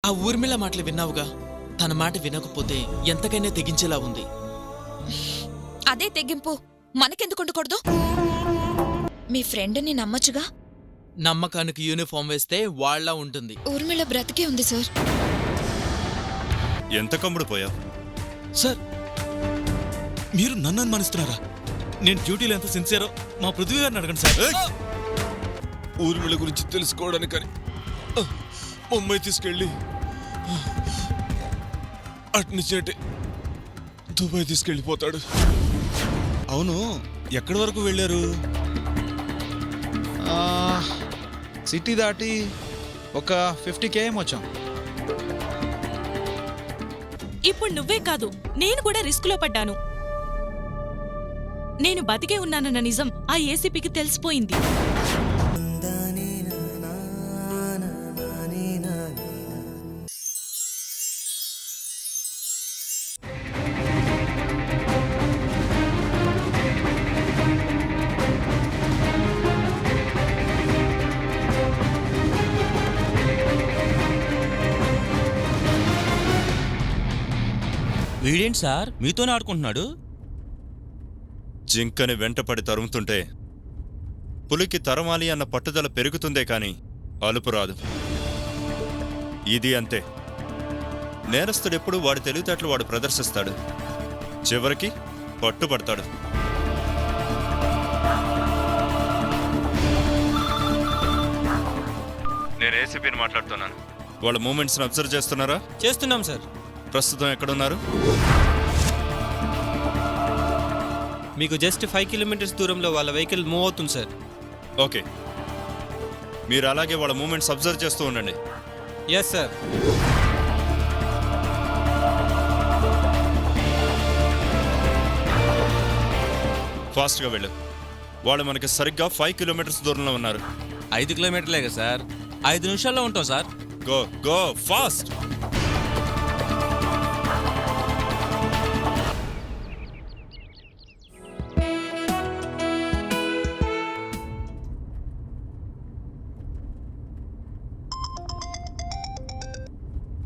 ఆ ఊర్మిళ మాటలు విన్నావుగా, తన మాట వినకపోతే ఎంతకైనా తెగించేలా ఉంది. అదే తెగింపు మనకెందుకు ఉండకూడదు? మీ ఫ్రెండ్ని నమ్మచ్చుగా. నమ్మకానికి యూనిఫామ్ వేస్తే వాళ్ళ ఉంటుంది. ఊర్మిళ బ్రతికే ఉంది సార్. ఎంత కమ్ముడు పోయావు సార్, మీరు నన్ను అనుమానిస్తున్నారా? నేను డ్యూటీలో ఎంత సిన్సియరో మా పృథ్వీ గారిని అడగండి సార్. ఊర్మిళ గురించి తెలుసుకోవడానికని ముంబై తీసుకెళ్ళి అట్నుంచేటే దుబాయ్ తీసుకెళ్ళిపోతాడు. అవును, ఎక్కడి వరకు వెళ్ళారు? సిటీ దాటి ఒక 50 km వచ్చాం. ఇప్పుడు నువ్వే కాదు, నేను కూడా రిస్కులో పడ్డాను. నేను బతికే ఉన్నానన్న నిజం ఆ ఏసీపీకి తెలిసిపోయింది. వీడేంటి సార్ మీతోనే ఆడుకుంటున్నాడు? జింకని వెంటపడి తరుముతుంటే పులికి తరమాలి అన్న పట్టుదల పెరుగుతుందే కాని అలుపు రాదు. ఇది అంతే. నేరస్తుడెప్పుడు వాడి తెలివితేటలు వాడు ప్రదర్శిస్తాడు, చివరికి పట్టుబడతాడు. నేను ఏసీపీని మాట్లాడుతున్నాను. వాళ్ళ మూమెంట్స్ని అబ్జర్వ్ చేస్తున్నారా? చేస్తున్నాం సార్. ప్రస్తుతం ఎక్కడున్నారు? మీకు జస్ట్ 5 కిలోమీటర్స్ దూరంలో వాళ్ళ వెహికల్ మూవ్ అవుతుంది సార్. ఓకే, మీరు అలాగే వాళ్ళ మూమెంట్స్ అబ్జర్వ్ చేస్తూ ఉండండి. Yes sir. ఫాస్ట్గా వెళ్ళు. వాళ్ళు మనకి సరిగ్గా 5 కిలోమీటర్స్ దూరంలో ఉన్నారు. 5 కిలోమీటర్లే కదా సార్, 5 నిమిషాల్లో ఉంటాం sir. Go go fast.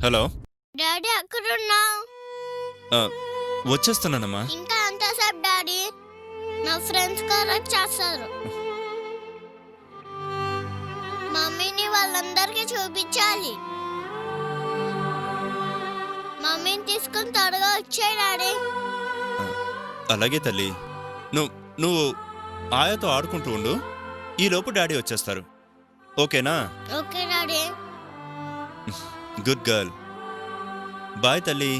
Hello daddy ఎక్కడున్నావు? వచ్చేస్తున్నానమ్మా. ఇంకా ఎంతసేపు డాడీ? నా ఫ్రెండ్స్ కరెక్ట్ చేస్తారు. మమ్మీని వాళ్ళందరికీ చూపించాలి. మమ్మీని తీసుకుని త్వరగా వచ్చాయి డాడీ. అలాగే తల్లి, నువ్వు ఆయాతో ఆడుకుంటూ ఉండు. ఈలోపు డాడీ వచ్చేస్తారు. ఓకేనా? Okay daddy. Good girl. Bye తల్లి.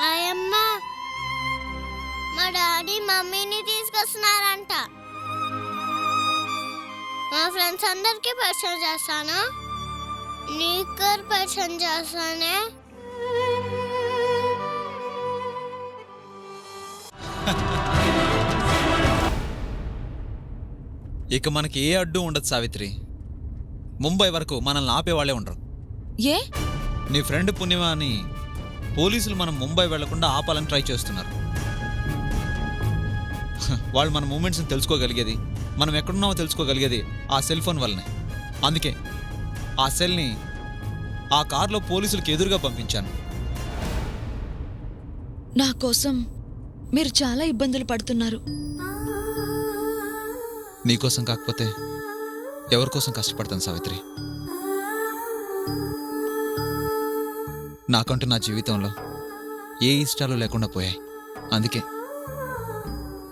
ఆయమ్మ, మా డాడీ మమ్మీని తీసుకొస్తున్నారంట. మా ఫ్రెండ్స్ అందరికీ పరిచయం చేస్తాను. నీకు పరిచయం చేస్తానే. ఇక మనకి ఏ అడ్డు ఉండదు సావిత్రి. ముంబై వరకు మనల్ని ఆపేవాళ్లే ఉండరు. ఏ? నీ ఫ్రెండ్ పుణ్యమా అని పోలీసులు మనం ముంబై వెళ్లకుండా ఆపాలని ట్రై చేస్తున్నారు. వాళ్ళు మన మూమెంట్స్ని తెలుసుకోగలిగేది, మనం ఎక్కడున్నామో తెలుసుకోగలిగేది ఆ సెల్ ఫోన్ వల్లనే. అందుకే ఆ సెల్ని ఆ కార్లో పోలీసులకు ఎదురుగా పంపించాను. నా కోసం మీరు చాలా ఇబ్బందులు పడుతున్నారు. నీకోసం కాకపోతే ఎవరికోసం కష్టపడతాను సావిత్రి? నాకంటూ నా జీవితంలో ఏ ఇష్టాలు లేకుండా పోయాయి. అందుకే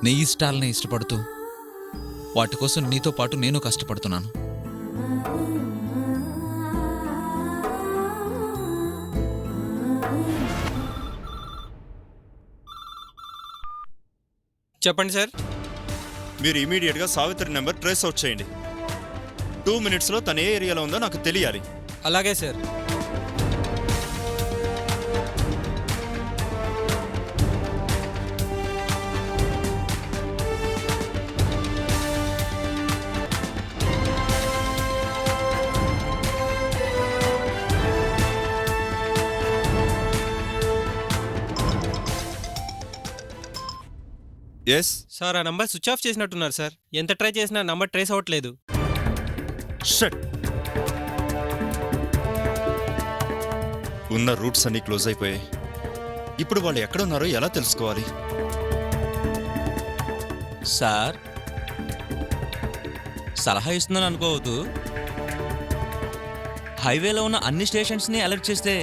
నీ ఇష్టాలనే ఇష్టపడుతూ వాటి కోసం నీతో పాటు నేను కష్టపడుతున్నాను. చెప్పండి సార్. మీరు ఇమీడియట్గా సావిత్రి నెంబర్ ట్రేస్ అవుట్ చేయండి. 2 minutesలో తను ఏ ఏరియాలో ఉందో నాకు తెలియాలి. అలాగే సార్. ఎస్ సార్, ఆ నంబర్ స్విచ్ ఆఫ్ చేసినట్టున్నారు సార్. ఎంత ట్రై చేసినా నంబర్ ట్రేస్ అవ్వట్లేదు. షట్. ఉన్న రూట్స్ అన్నీ క్లోజ్ అయిపోయాయి. ఇప్పుడు వాళ్ళు ఎక్కడున్నారో ఎలా తెలుసుకోవాలి? సార్ సలహా ఇస్తున్నాను అనుకోవద్దు. హైవేలో ఉన్న అన్ని స్టేషన్స్ని అలర్ట్ చేస్తే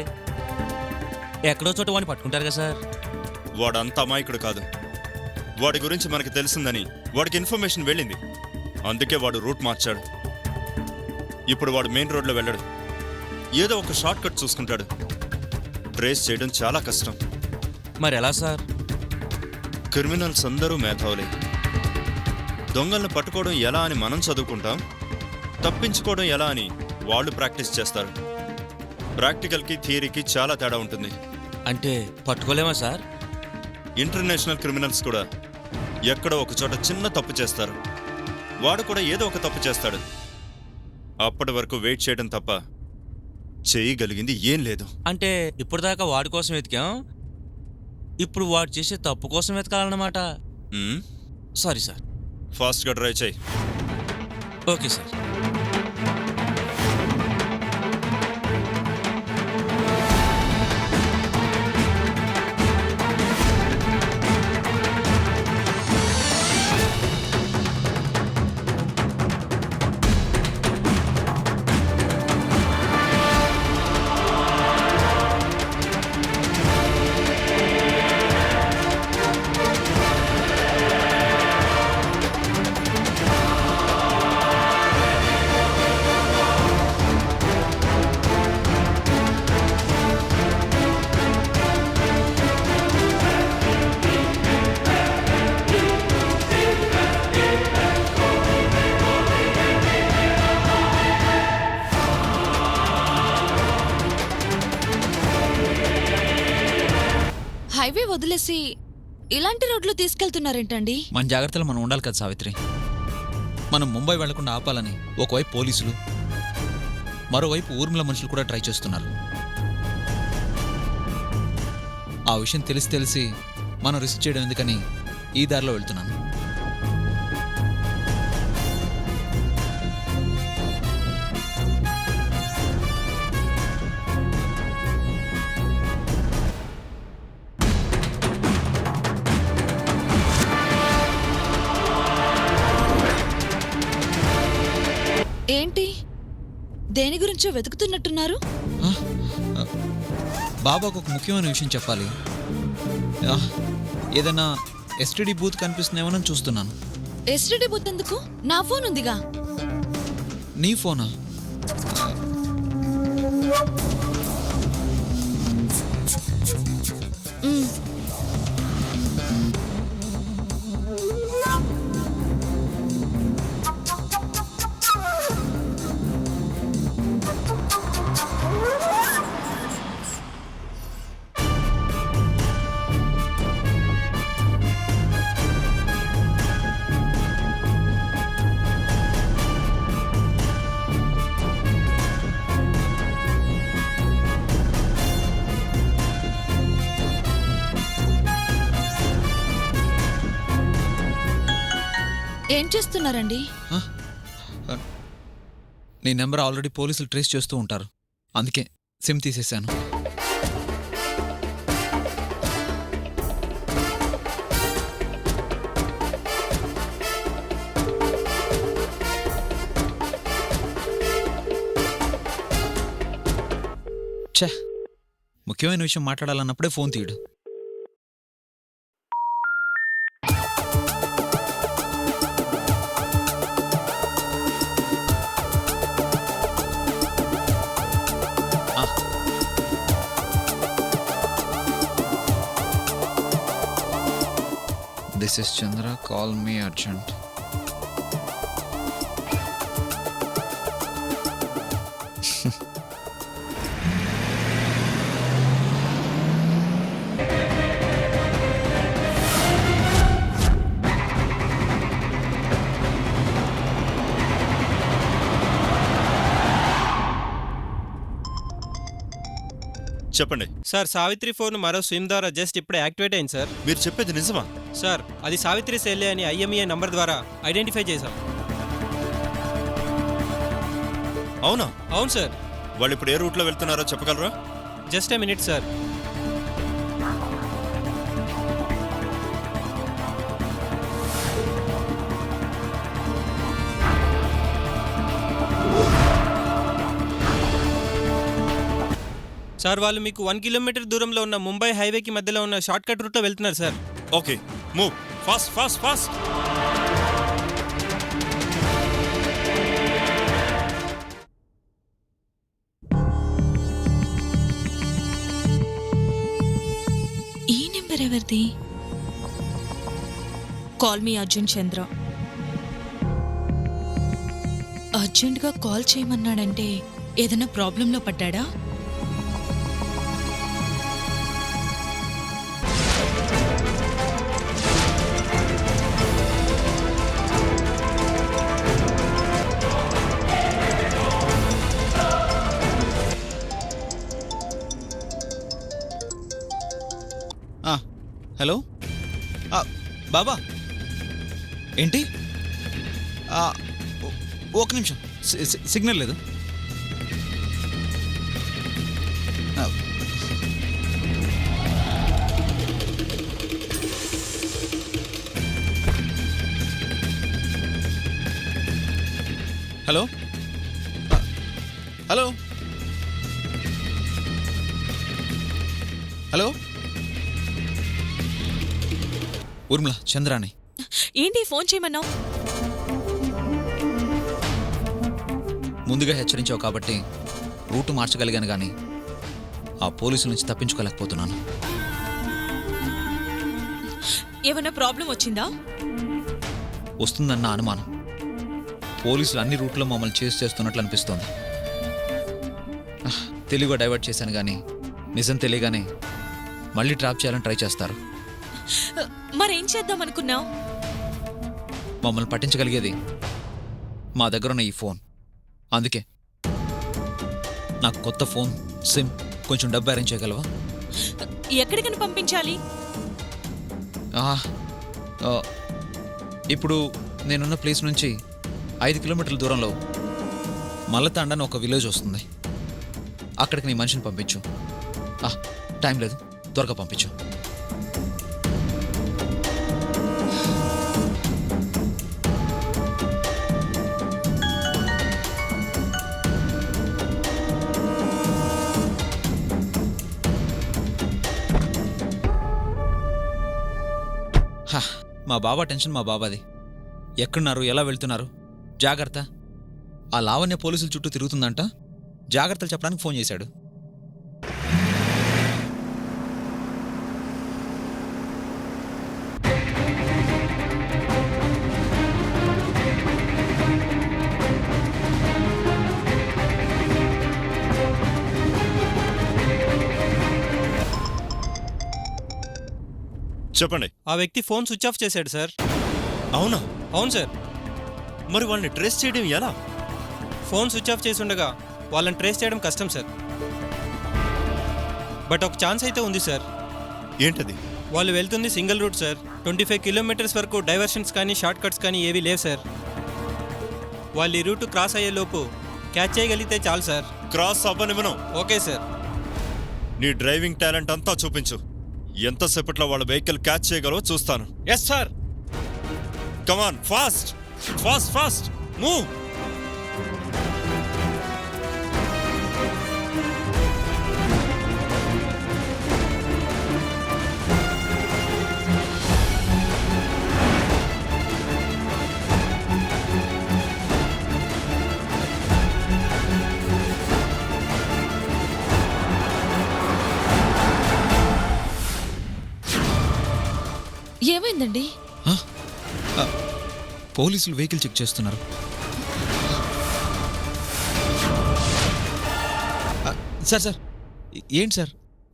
ఎక్కడో చోట వాడిని పట్టుకుంటారు కదా సార్. వాడంత అమాయకుడు కాదు. వాడి గురించి మనకు తెలిసిందని వాడికి ఇన్ఫర్మేషన్ వెళ్ళింది. అందుకే వాడు రూట్ మార్చాడు. ఇప్పుడు వాడు మెయిన్ రోడ్లో వెళ్ళడు. ఏదో ఒక షార్ట్ కట్ చూసుకుంటాడు. ట్రేస్ చేయడం చాలా కష్టం. మరి ఎలా సార్? క్రిమినల్స్ అందరూ మేధావులే. దొంగల్ని పట్టుకోవడం ఎలా అని మనం చదువుకుంటాం, తప్పించుకోవడం ఎలా అని వాళ్ళు ప్రాక్టీస్ చేస్తారు. ప్రాక్టికల్కి థియరీకి చాలా తేడా ఉంటుంది. అంటే పట్టుకోలేమా సార్? ఇంటర్నేషనల్ క్రిమినల్స్ కూడా ఎక్కడో ఒక చోట చిన్న తప్పు చేస్తారు. వాడు కూడా ఏదో ఒక తప్పు చేస్తాడు. అప్పటి వరకు వెయిట్ చేయడం తప్ప చేయగలిగింది ఏం లేదు. అంటే ఇప్పుడు దాకా వాడి కోసం వెతికాం, ఇప్పుడు వాడు చేసే తప్పు కోసం వెతకాలన్నమాట. Sorry sir. ఫాస్ట్గా డ్రైవ్ చేయి. Okay sir. హైవే వదిలేసి ఇలాంటి రోడ్లు తీసుకెళ్తున్నారేంటండి? మన జాగ్రత్తలు మనం ఉండాలి కదా సావిత్రి. మనం ముంబై వెళ్లకుండా ఆపాలని ఒకవైపు పోలీసులు, మరోవైపు ఊర్మిళ మనుషులు కూడా ట్రై చేస్తున్నారు. ఆ విషయం తెలిసి మనం రిస్క్ చేయడం ఎందుకని ఈ దారిలో వెళ్తున్నాను. ఏంటి, దేని గురించో వెతుకుతున్నట్టున్నారు? బాబాకు ఒక ముఖ్యమైన విషయం చెప్పాలి. ఏదైనా ఎస్టీడీ బూత్ కనిపిస్తుందేమోనని చూస్తున్నాను. ఎస్టీడీ బూత్ ఎందుకు? నా ఫోన్ ఉందిగా. నీ ఫోనా? ఏం చేస్తున్నారండి? నీ నెంబర్ ఆల్రెడీ పోలీసులు ట్రేస్ చేస్తూ ఉంటారు, అందుకే సిమ్ తీసేశాను. ఛే, ముఖ్యమైన విషయం మాట్లాడాలన్నప్పుడే ఫోన్ తీయడు. This is Chandra. Call me urgent. చెప్పండి సార్. సావిత్రి ఫోన్ మరో సిమ్ ద్వారా జస్ట్ ఇప్పుడే యాక్టివేట్ అయింది సార్. మీరు చెప్పేది నిజమా? సార్, అది సావిత్రి సెల్లే అని IMEI నంబర్ ద్వారా ఐడెంటిఫై చేశాం. అవునా? అవును సార్. వాళ్ళు ఇప్పుడు ఏ రూట్లో వెళ్తున్నారో చెప్పగలరా? Just a minute sir. Sir వాళ్ళు మీకు 1 కిలోమీటర్ దూరంలో ఉన్న ముంబై హైవేకి మధ్యలో ఉన్న షార్ట్ కట్ రూట్లో వెళ్తున్నారు sir. Okay, move fast fast fast. ఈ నెంబర్ ఎవరిది? కాల్ మీ అర్జున్ చంద్ర. అర్జెంట్గా కాల్ చేయమన్నాడంటే ఏదైనా ప్రాబ్లంలో పడ్డాడా? హలో బాబా ఏంటి? ఒక నిమిషం, సిగ్నల్ లేదు. Hello hello hello Urmila, Chandrani. ఏంటి ఫోన్ చేయమన్నావు? ముందుగా హెచ్చరించావు కాబట్టి రూటు మార్చగలిగాను, కానీ ఆ పోలీసుల నుంచి తప్పించుకోలేకపోతున్నాను. ఏమైనా ప్రాబ్లం వచ్చిందా? వస్తుందన్న అనుమానం. పోలీసులు అన్ని రూట్లో మమ్మల్ని చేస్తున్నట్లు అనిపిస్తోంది. తెలివిగా డైవర్ట్ చేశాను, కానీ నిజం తెలియగానే మళ్ళీ ట్రాప్ చేయాలని ట్రై చేస్తారు. మరేం చేద్దాం అనుకున్నావు? మమ్మల్ని పట్టించగలిగేది మా దగ్గర ఉన్న ఈ ఫోన్. అందుకే నాకు కొత్త ఫోన్, సిమ్, కొంచెం డబ్బు అరేంజ్ చేయగలవా? ఎక్కడికని పంపించాలి? ఇప్పుడు నేనున్న ప్లేస్ నుంచి 5 కిలోమీటర్ల దూరంలో మల్లతాండ అని ఒక విలేజ్ వస్తుంది. అక్కడికి నీ మనిషిని పంపించు. టైం లేదు, త్వరగా పంపించు. మా బాబా టెన్షన్ మా బాబాది. ఎక్కడున్నారు, ఎలా వెళ్తున్నారు, జాగ్రత్త. ఆ లావణ్య పోలీసుల చుట్టూ తిరుగుతుందంట, జాగ్రత్తలు చెప్పడానికి ఫోన్ చేశాడు. చెప్పండి. ఆ వ్యక్తి ఫోన్ స్విచ్ ఆఫ్ చేశాడు సార్. అవునా? అవును సార్. మరి వాళ్ళని ట్రేస్ చేయడం ఎలా? ఫోన్ స్విచ్ ఆఫ్ చేసి ఉండగా వాళ్ళని ట్రేస్ చేయడం కష్టం సార్. బట్ ఒక ఛాన్స్ అయితే ఉంది సార్. ఏంటది? వాళ్ళు వెళ్తుంది సింగిల్ రూట్ సార్. 25 కిలోమీటర్స్ వరకు డైవర్షన్స్ కానీ షార్ట్ కట్స్ కానీ ఏవీ లేవు సార్. వాళ్ళు ఈ రూట్ క్రాస్ అయ్యే లోపు క్యాచ్ చేయగలిగితే చాలు సార్. క్రాస్ అవ్వనివ్వను. Okay sir. నీ డ్రైవింగ్ టాలెంట్ అంతా చూపించు. ఎంతసేపట్లో వాళ్ళ వెహికల్ క్యాచ్ చేయగలవో చూస్తాను. Yes sir. Come on, fast fast fast, move. ఏమైందండి? పోలీసులు వెహికల్ చెక్ చేస్తున్నారు. సార్ సార్ ఏంటి సార్,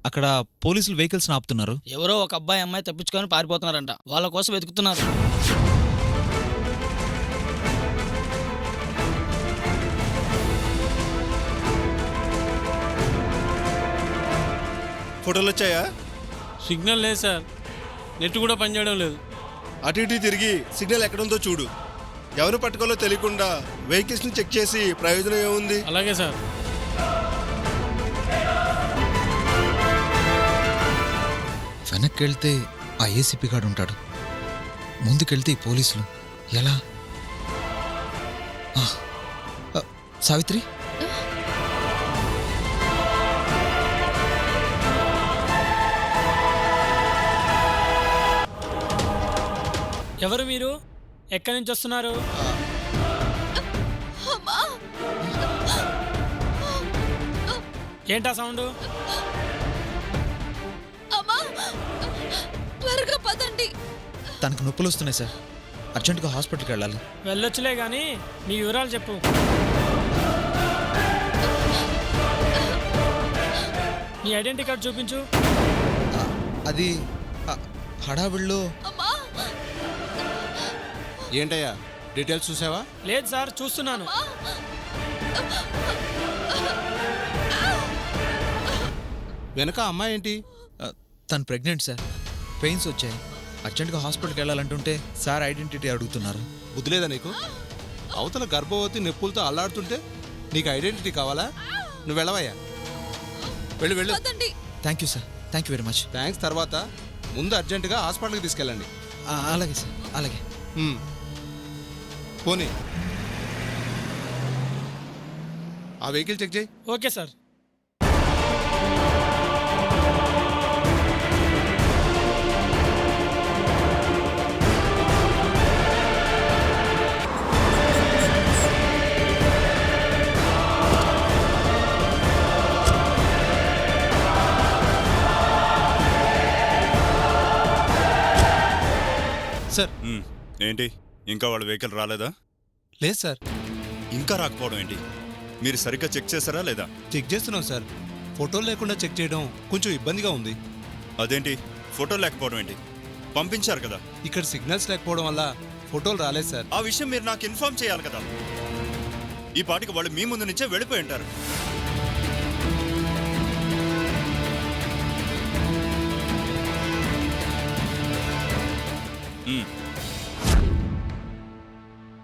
అక్కడ పోలీసులు వెహికల్స్ ఆపుతున్నారు. ఎవరో ఒక అబ్బాయి అమ్మాయి తప్పించుకొని పారిపోతున్నారంట, వాళ్ళ కోసం వెతుకుతున్నారు. ఫోటోలు వచ్చాయా? సిగ్నల్ లేదు సార్, నెట్ కూడా పనిచేయడం లేదు. అటు ఇటు తిరిగి సిగ్నల్ ఎక్కడుందో చూడు. ఎవరు పట్టుకోలో తెలియకుండా వెహికల్స్ ని చెక్ చేసి ప్రయోజనం ఏముంది? అలాగే సార్. వెనక్కి వెళ్తే ఆ ఏసీపీ గాడు ఉంటాడు, ముందుకెళ్తే ఈ పోలీసులు. ఎలా? ఆ, ఆ, సావిత్రి, ఎవరు మీరు? ఎక్కడి నుంచి వస్తున్నారు? ఏంటా సౌండ్? త్వరగా పదండి. తనకు నొప్పులు వస్తున్నాయి సార్, అర్జెంటుగా హాస్పిటల్కి వెళ్ళాలి. వెళ్ళొచ్చులే గాని నీ వివరాలు చెప్పు. నీ ఐడెంటిటీ కార్డు చూపించు. అది హడావిడిలో. ఏంటయ్యా డీటెయిల్స్ చూసావా? లేదు సార్, చూస్తున్నాను. వెనక అమ్మాయి ఏంటి? తను ప్రెగ్నెంట్ సార్, పెయిన్స్ వచ్చాయి, అర్జెంటుగా హాస్పిటల్కి వెళ్ళాలంటుంటే సార్ ఐడెంటిటీ అడుగుతున్నారు. బుద్ధి లేదా నీకు? అవతల గర్భవతి నొప్పులతో అల్లాడుతుంటే నీకు ఐడెంటిటీ కావాలా? నువ్వు వెళ్ళవయ్యా, వెళ్ళు వెళ్ళు. Thank you sir, thank you very much. Thanks తర్వాత ముందు అర్జెంటుగా హాస్పిటల్కి తీసుకెళ్ళండి. అలాగే సార్, అలాగే. పోనీ ఆ వెహికల్ చెక్ చేయి. Okay sir. సార్. ఏంటి ఇంకా వాళ్ళ వెహికల్ రాలేదా? లేదు సార్. ఇంకా రాకపోవడం ఏంటి? మీరు సరిగ్గా చెక్ చేశారా లేదా? చెక్ చేస్తున్నాం సార్. ఫోటోలు లేకుండా చెక్ చేయడం కొంచెం ఇబ్బందిగా ఉంది. అదేంటి ఫోటో లేకపోవడం ఏంటి? పంపించారు కదా. ఇక్కడ సిగ్నల్స్ లేకపోవడం వల్ల ఫోటోలు రాలేదు సార్. ఆ విషయం మీరు నాకు ఇన్ఫార్మ్ చేయాలి కదా. ఈ పాటికి వాళ్ళు మీ ముందు నుంచే వెళ్ళిపోయి ఉంటారు.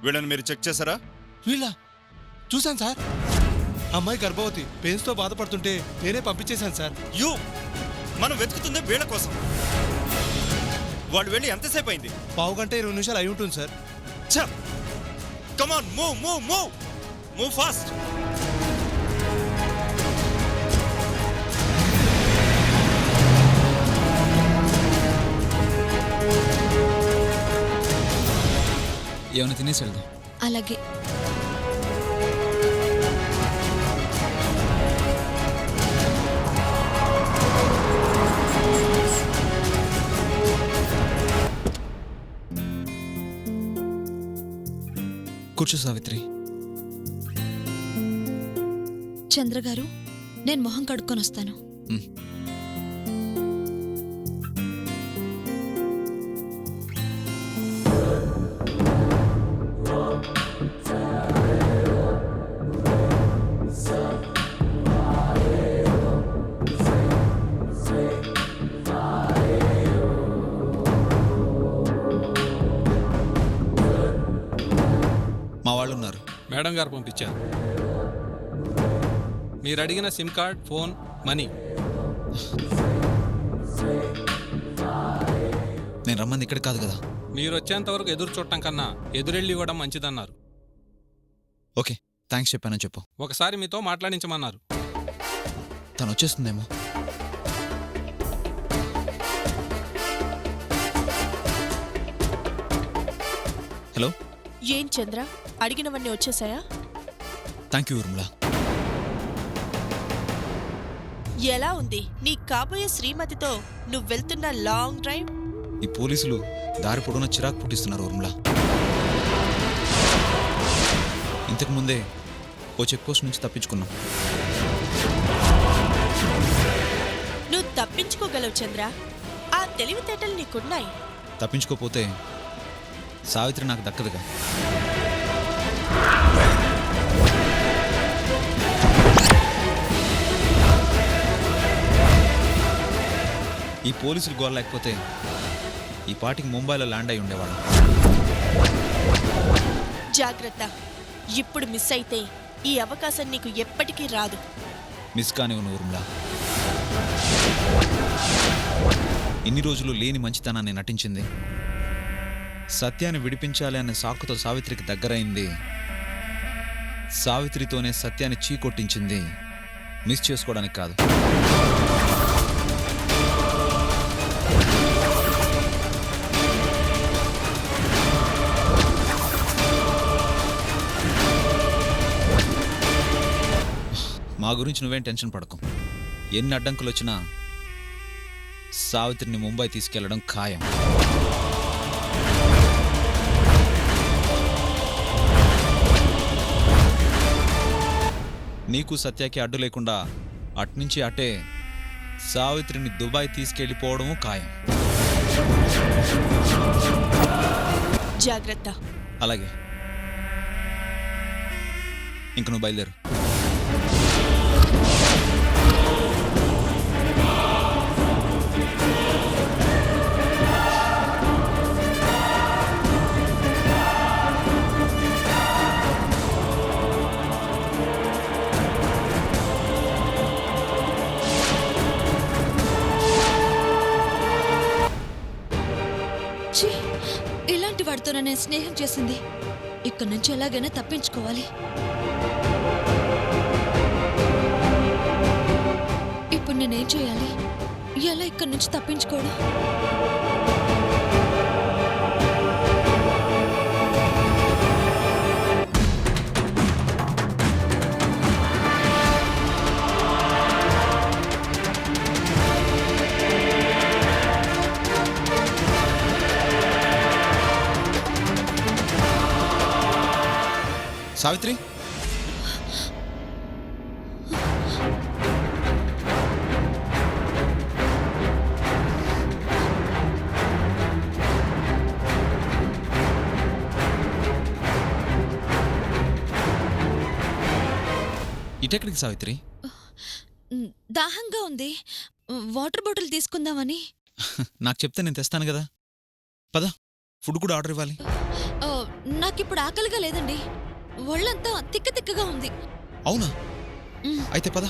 వీళ్ళని మీరు చెక్ చేశారా? వీళ్ళ చూశాను సార్. అమ్మాయి గర్భవతి, పెయిన్స్ తో బాధపడుతుంటే నేనే పంపించేశాను సార్. మనం వెతుకుతుంది వీళ్ళ కోసం. వాళ్ళు వెళ్ళి ఎంతసేపు అయింది? పావు గంట 20 నిమిషాలు అయి ఉంటుంది sir. Come on, move move move move fast. ఏమైనా తినేసి వెళ్దాం. అలాగే. కూర్చో సావిత్రి. చంద్ర గారు, నేను మొహం కడుక్కొని వస్తాను. మా వాళ్ళు ఉన్నారు. మేడం గారు పంపించారు. మీరు అడిగిన సిమ్ కార్డ్, ఫోన్, మనీ. నేను రమ్మంది ఇక్కడ కాదు కదా. మీరు వచ్చేంత వరకు ఎదురు చూడటం కన్నా ఎదురెళ్ళి ఇవ్వడం మంచిదన్నారు. ఓకే, థ్యాంక్స్ చెప్పానని చెప్పు. ఒకసారి మీతో మాట్లాడించమన్నారు. తను వచ్చేస్తుందేమో. హలో. ఏం చంద్ర, అడిగినవన్నీ వచ్చేసాయా? Thank you Urmila. ఎలా ఉంది నీ కాబోయే శ్రీమతితో నువ్వు వెళ్తున్న లాంగ్ డ్రైవ్? ఈ పోలీసులు దారి పొడవునా చిరాకు పుట్టిస్తున్నారు ఊర్మిళ. ఇంతకు ముందే ఓ చెక్ పోస్ట్ నుంచి తప్పించుకున్నాం. నువ్వు తప్పించుకోగలవు చంద్ర, ఆ తెలివితేటలు నీకున్నాయి. తప్పించుకోపోతే సావిత్రి నాకు దక్కదుగా. ఈ పోలీసులు గోల లేకపోతే ఈ పాటికి ముంబైలో ల్యాండ్ అయి ఉండేవాళ్ళం. జాగ్రత్త. ఇప్పుడు మిస్ అయితే ఈ అవకాశం నీకు ఎప్పటికీ రాదు. మిస్ కానివ్వను ఊర్మిళ. ఇన్ని రోజులు లేని మంచితనాన్ని నటించింది, సత్యాన్ని విడిపించాలి అనే సాకుతో సావిత్రికి దగ్గరైంది, సావిత్రితోనే సత్యాన్ని చీకొట్టించింది. మిస్ చేసుకోవడానికి కాదు. మా గురించి నువ్వేం టెన్షన్ పడకు. ఎన్ని అడ్డంకులు వచ్చినా సావిత్రిని ముంబై తీసుకెళ్లడం ఖాయం. నీకు సత్యాకి అడ్డు లేకుండా అట్నుంచి అటే సావిత్రిని దుబాయ్ తీసుకెళ్ళిపోవడము ఖాయం. జాగ్రత్త. అలాగే, ఇంక నువ్వు బయలుదేరు. ఛీ, ఇలాంటి వాడితో నేను స్నేహం చేసింది. ఇక్కడి నుంచి ఎలాగైనా తప్పించుకోవాలి. ఇప్పుడు నేనేం చేయాలి? ఎలా ఇక్కడి నుంచి తప్పించుకోవడం? సావిత్రి, ఇటెక్కడికి సావిత్రి? దాహంగా ఉంది, వాటర్ బాటిల్ తీసుకుందామని. నాకు చెప్తే నేను తెస్తాను కదా. పద, ఫుడ్ కూడా ఆర్డర్ ఇవ్వాలి. నాకిప్పుడు ఆకలిగా లేదండి, ఒళ్ళంతా తిక్క తిక్కగా ఉంది. అవునా? అయితే పద,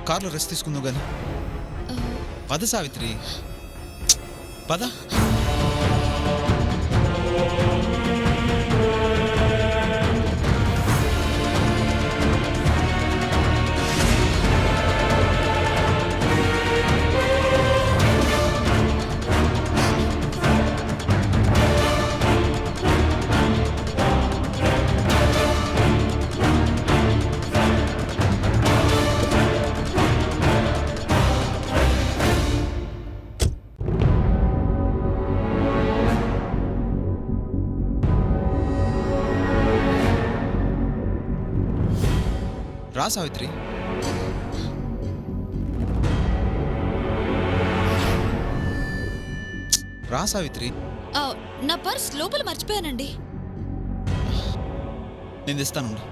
కార్లో రెస్ట్ తీసుకుందాం గాని. పద సావిత్రి, పద. రా సావిత్రి. రా సావిత్రి. నా పర్స్ లోపల మర్చిపోయానండి. నేను తెస్తాను.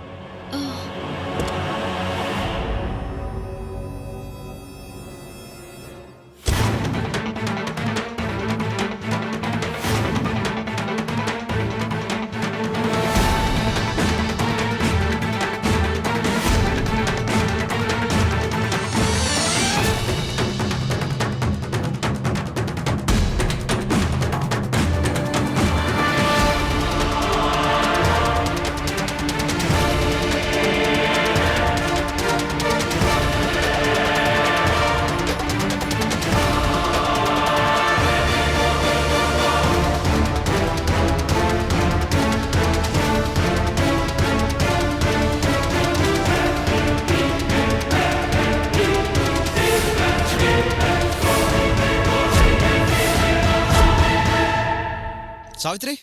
సావిత్రి,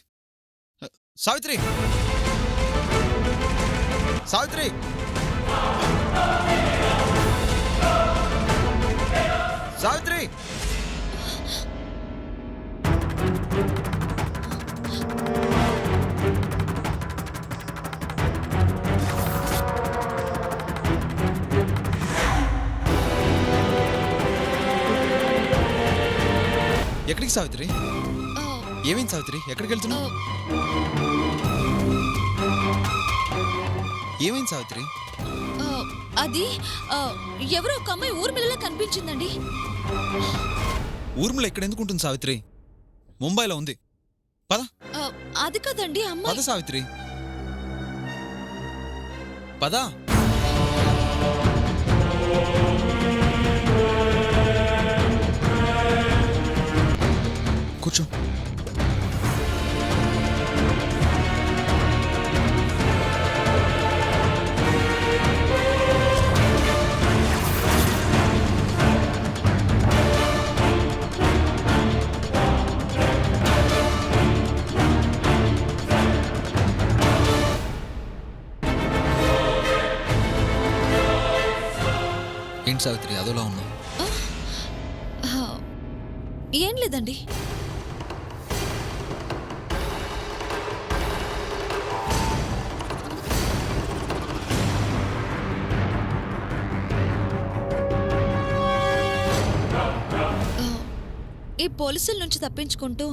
సావిత్రి, సావిత్రి. సావిత్రి, ఎక్కడికి సావిత్రి? ఏమైంది సావిత్రి? ఎక్కడికి వెళ్తున్నావు? ఏమైంది సావిత్రి? ఆ, అది ఆ, ఎవరో ఒక అమ్మాయి ఊర్మిళలా కనిపించిందండి. ఊర్మిళ ఇక్కడ ఎందుకు ఉంటుంది సావిత్రి? ముంబైలో ఉంది. పద ఆ, అది కదండి పద అమ్మాయి. సావిత్రి, పద. కూర్చో. ఏంటి సావిత్రి అదోలా ఉన్నావు? ఆ, ఏం లేదండి. ఆ, ఈ పోలీసుల నుంచి తప్పించుకుంటూ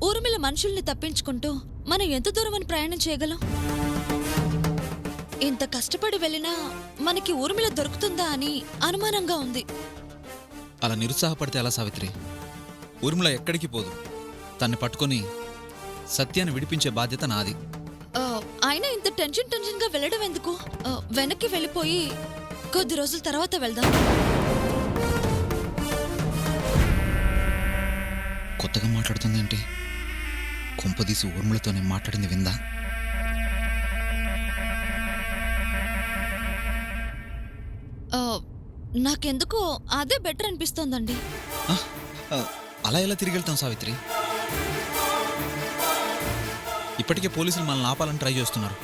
ఊర్మిళ మనుషుల్ని తప్పించుకుంటూ మనం ఎంత దూరం అని ప్రయాణం చేయగలం? ఇంత కష్టపడి వెళ్ళినా మనకి ఊర్మిళ దొరుకుతుందా అని అనుమానంగా ఉంది. అలా నిరుత్సాహపడితే ఎలా సావిత్రి? ఊర్మిళ ఎక్కడికి పోదు. తన్ని పట్టుకొని సత్యాన్ని విడిపించే బాధ్యత నాది. ఆ, అయినా ఇంత టెన్షన్ గా వెళ్ళడం ఎందుకు? వెనక్కి వెళ్ళిపోయి కొద్ది రోజుల తర్వాత వెళ్దాం. కొత్తగా మాట్లాడుతుందేంటి? కొంపదీసి ఊర్మిళతో నేను మాట్లాడింది విందా? ఆ, నాకెందుకో అదే బెటర్ అనిపిస్తోందండి. ఆ, ఆ, అలా ఎలా తిరిగి వెళ్తాం సావిత్రి? ఇప్పటికే పోలీసులు మనల్ని ఆపాలని ట్రై చేస్తున్నారు.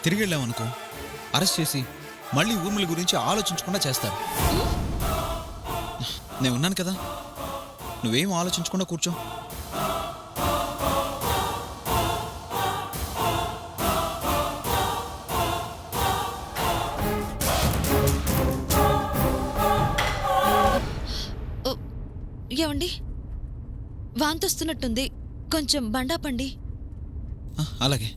తిరిగి వెళ్ళామనుకో అరెస్ట్ చేసి మళ్ళీ ఊర్మిళ గురించి ఆలోచించకుండా చేస్తారు. నేను ఉన్నాను కదా, నువ్వేం ఆలోచించకుండా కూర్చో. ఏమండి, వాంతొస్తున్నట్టుంది, కొంచెం బండాపండి. అలాగే.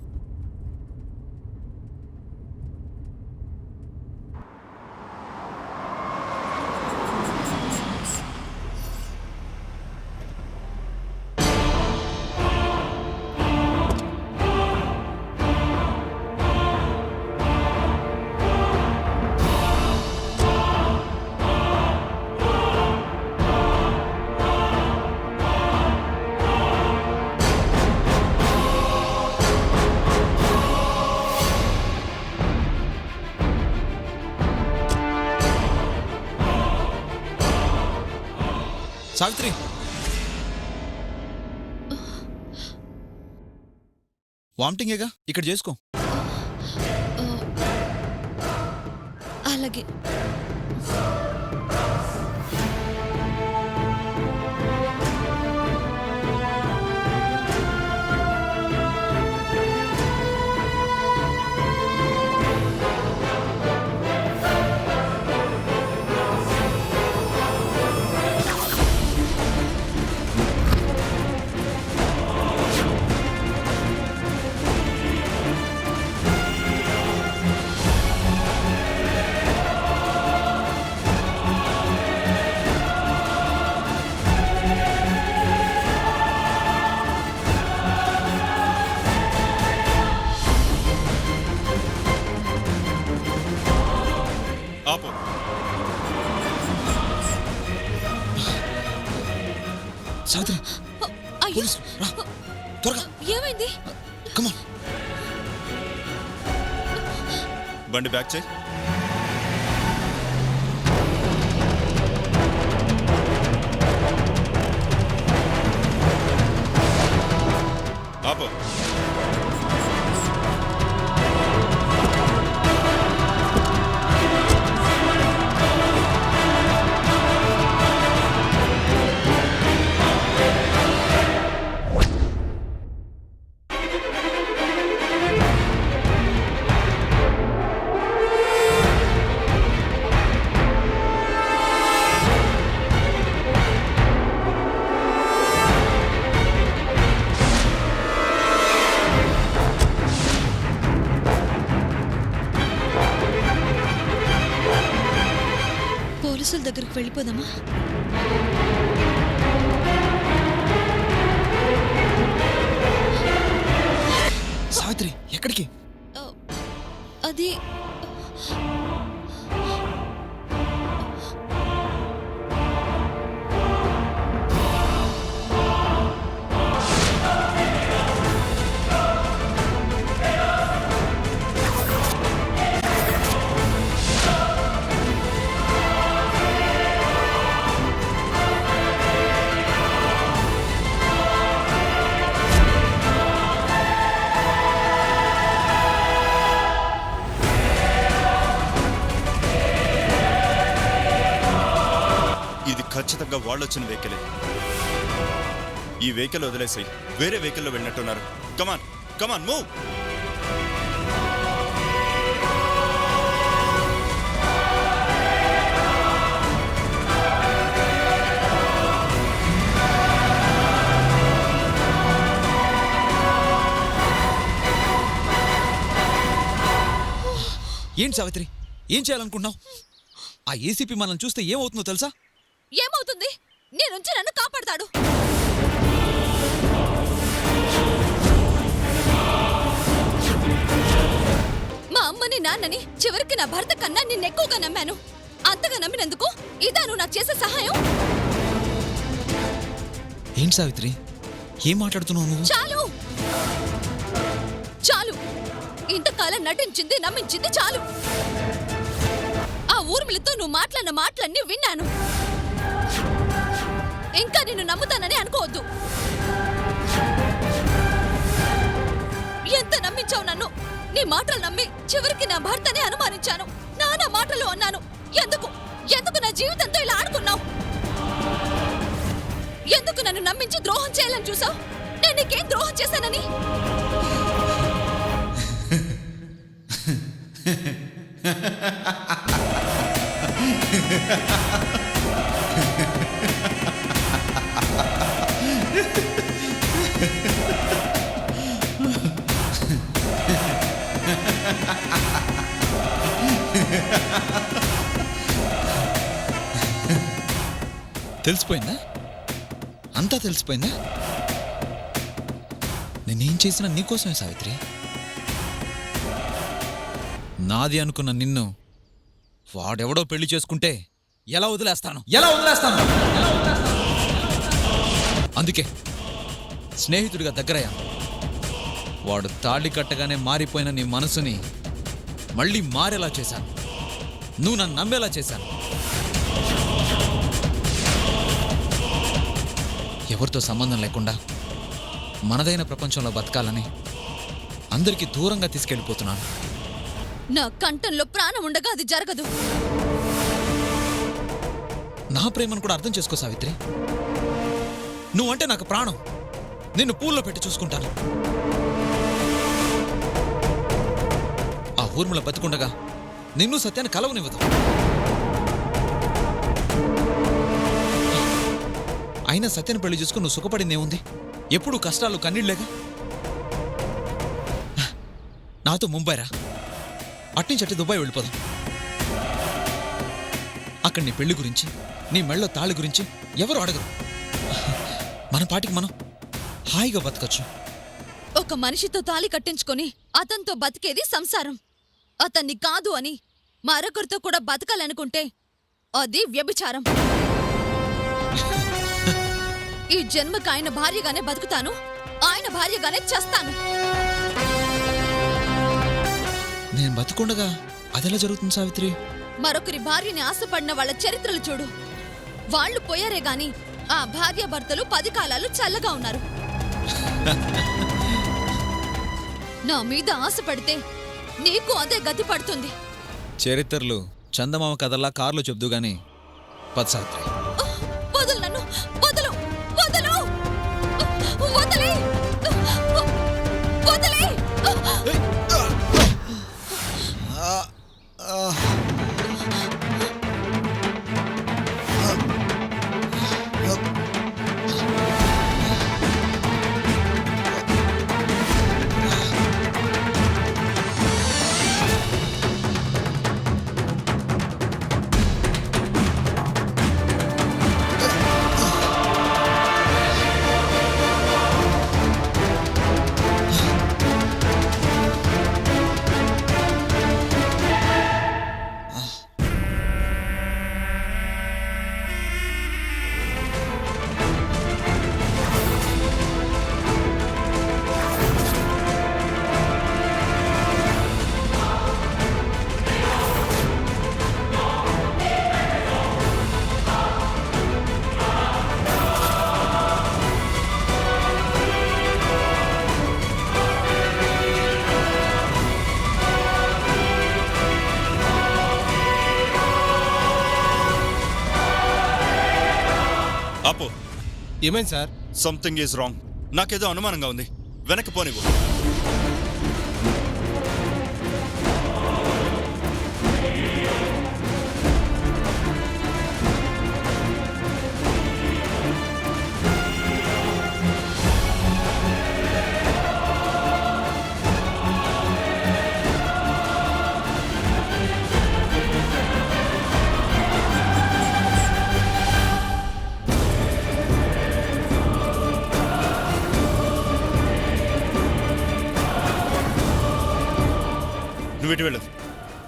సావిత్రి, వామిటింగేగా, ఇక్కడ చేసుకో. అలాగే. ఆపు. సావిత్రి, అయ్యో, పోలీసులు, రా, త్వరగా. ఏమైంది? కమాన్. బండి బ్యాక్ చేయి. ఆపు. వెళ్ళిపోదామా? సావిత్రి ఎక్కడికి? ఆ, అది ఇది ఖచ్చితంగా వాళ్ళు వచ్చిన వెహికలే. ఈ వెహికల్ వదిలేసి వేరే వెహికల్లో వెళ్ళినట్టున్నారు. కమాన్ కమాన్ మూవ్. ఏంటి సావిత్రి, ఏం చేయాలనుకుంటున్నావు? ఆ ఏసీపీ మనల్ని చూస్తే ఏమవుతుందో తెలుసా? ఏమవుతుంది? నేనుంచి నన్ను కాపాడతాడు. మా అమ్మని నాన్నని చివరికి నా భర్త కన్నా నిన్నెక్కువగా నమ్మాను. అంతగా నమ్మినందుకు ఇదా నువ్వు నాకు చేసే సహాయం? ఏంటి సావిత్రి, ఏం మాట్లాడుతున్నావు నువ్వు? చాలు చాలు, ఇంతకాలం నటించింది నమ్మించింది చాలు. ఆ ఊర్మిళతో నువ్వు మాట్లాడిన మాటలన్నీ విన్నాను. ఇంకా నిన్ను నమ్ముతానని అనుకోవద్దు. ఎంత నమ్మించావు నన్ను. నీ మాటలు నమ్మి చివరికి నా భర్తనే అనుమానించాను. నానా మాటలు అన్నాను. ఎందుకు ఎందుకు నా జీవితంతో ఇలా ఆడుకున్నావు? ఎందుకు నన్ను నమ్మించి ద్రోహం చేయాలని చూసావు? నేను నీకేం ద్రోహం చేశానని? తెలిసిపోయిందా? అంతా తెలిసిపోయిందా? నేనేం చేసినా నీకోసమే సావిత్రి. నాది అనుకున్న నిన్ను వాడెవడో పెళ్లి చేసుకుంటే ఎలా వదిలేస్తాను? అందుకే స్నేహితుడిగా దగ్గరయ్యా. వాడు తాళి కట్టగానే మారిపోయిన నీ మనసుని మళ్ళీ మారేలా చేశాను. నువ్వు నన్ను నమ్మేలా చేశాను. ఎవరితో సంబంధం లేకుండా మనదైన ప్రపంచంలో బతకాలని అందరికీ దూరంగా తీసుకెళ్ళిపోతున్నాను. నా కంఠంలో ప్రాణం ఉండగా అది జరగదు. నా ప్రేమను కూడా అర్థం చేసుకో సావిత్రి. నువ్వంటే నాకు ప్రాణం. నిన్ను పూల్లో పెట్టి చూసుకుంటాను. ఆ ఊర్మిళ బతికుండగా నిన్ను సత్యాన్ని కలవనివ్వదు. అయినా సత్యాన్ని పెళ్లి చేసుకుని నువ్వు సుఖపడిందేముంది? ఎప్పుడు కష్టాలు కన్నీళ్లేగా. నాతో ముంబై రా, అట్నుంచి దుబాయ్ వెళ్ళిపోదాం. అక్కడ నీ పెళ్లి గురించి, నీ మెళ్ళో తాళి గురించి ఎవరు అడగరు. మన పాటికి మనం హాయిగా బతకచ్చు. ఒక మనిషితో తాళి కట్టించుకొని అతనితో బతికేది సంసారం. అతన్ని కాదు అని మరొకరితో కూడా బతకాలనుకుంటే అది వ్యభిచారం. ఈ జన్మకు ఆయన భార్యగానే బతుకుతాను, ఆయన భార్యగానే చస్తాను. నేను బతుకుండగా అదెలా జరుగుతుంది సావిత్రి? మరొకరి భార్యని ఆశపడిన వాళ్ళ చరిత్రలు చూడు. వాళ్ళు పోయారే గాని ఆ భార్యాభర్తలు 10 కాలాలు చల్లగా ఉన్నారు. నా మీద ఆశపడితే నీకు అదే గతి పడుతుంది. చరిత్రలు చందమామ కథల్లా కార్లో చెప్దు గాని పద సావిత్రి. వదలు నన్ను, వదలు, వదలు, వదలే, వదలే. ఆపు. ఏమైంది సార్? Something is wrong. నాకేదో అనుమానంగా ఉంది. వెనక్కి పోనివ్వు. నువ్వు ఇటు వెళ్ళదు,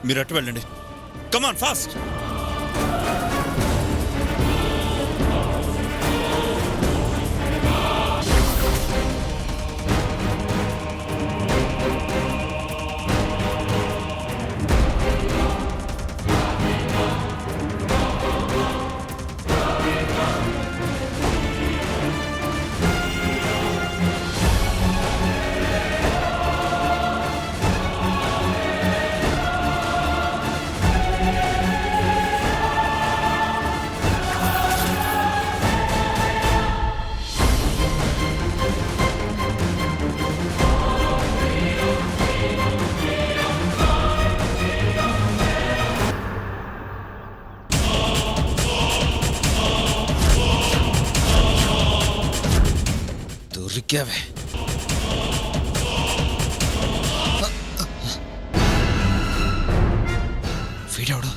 మీరు అటు వెళ్ళండి. Come on fast. దొరికావే. వీడెవడు?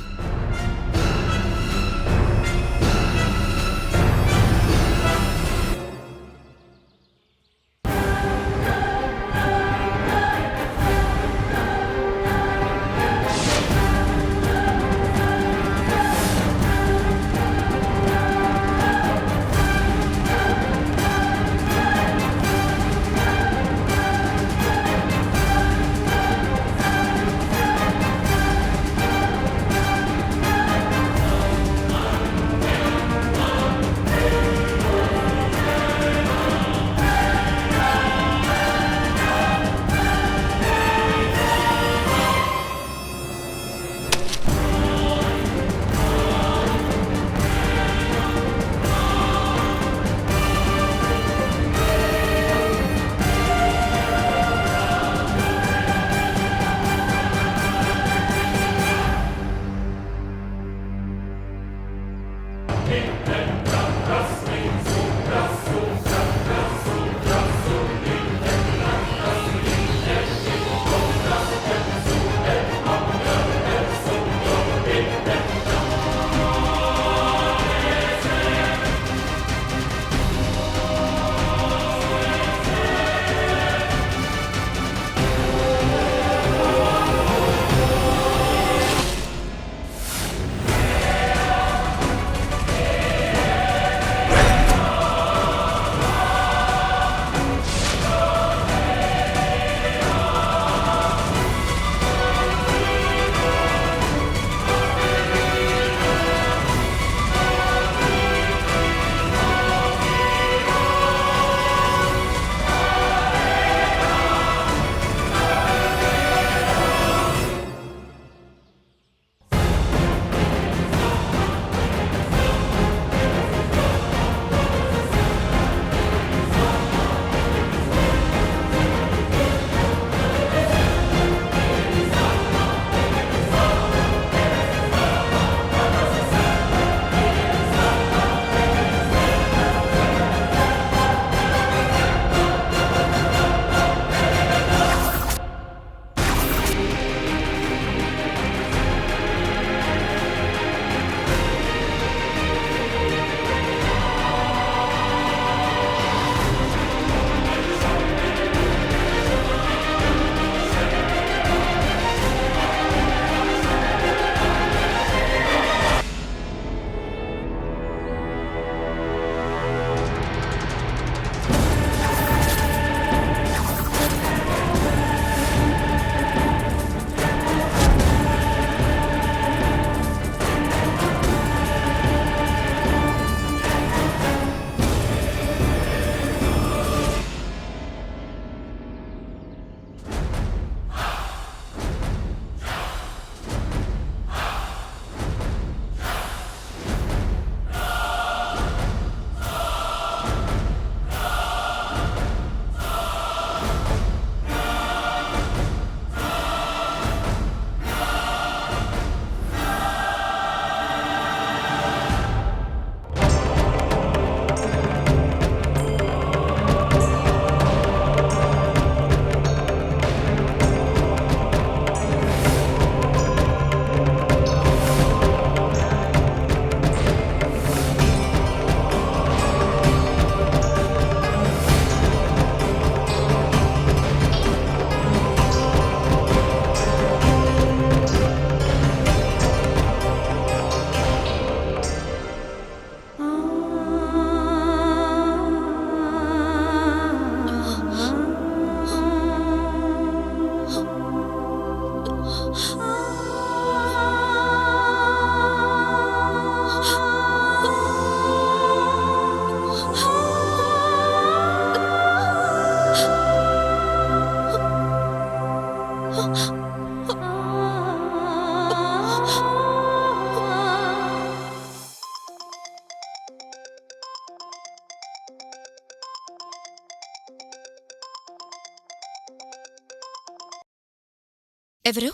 ఎవరు?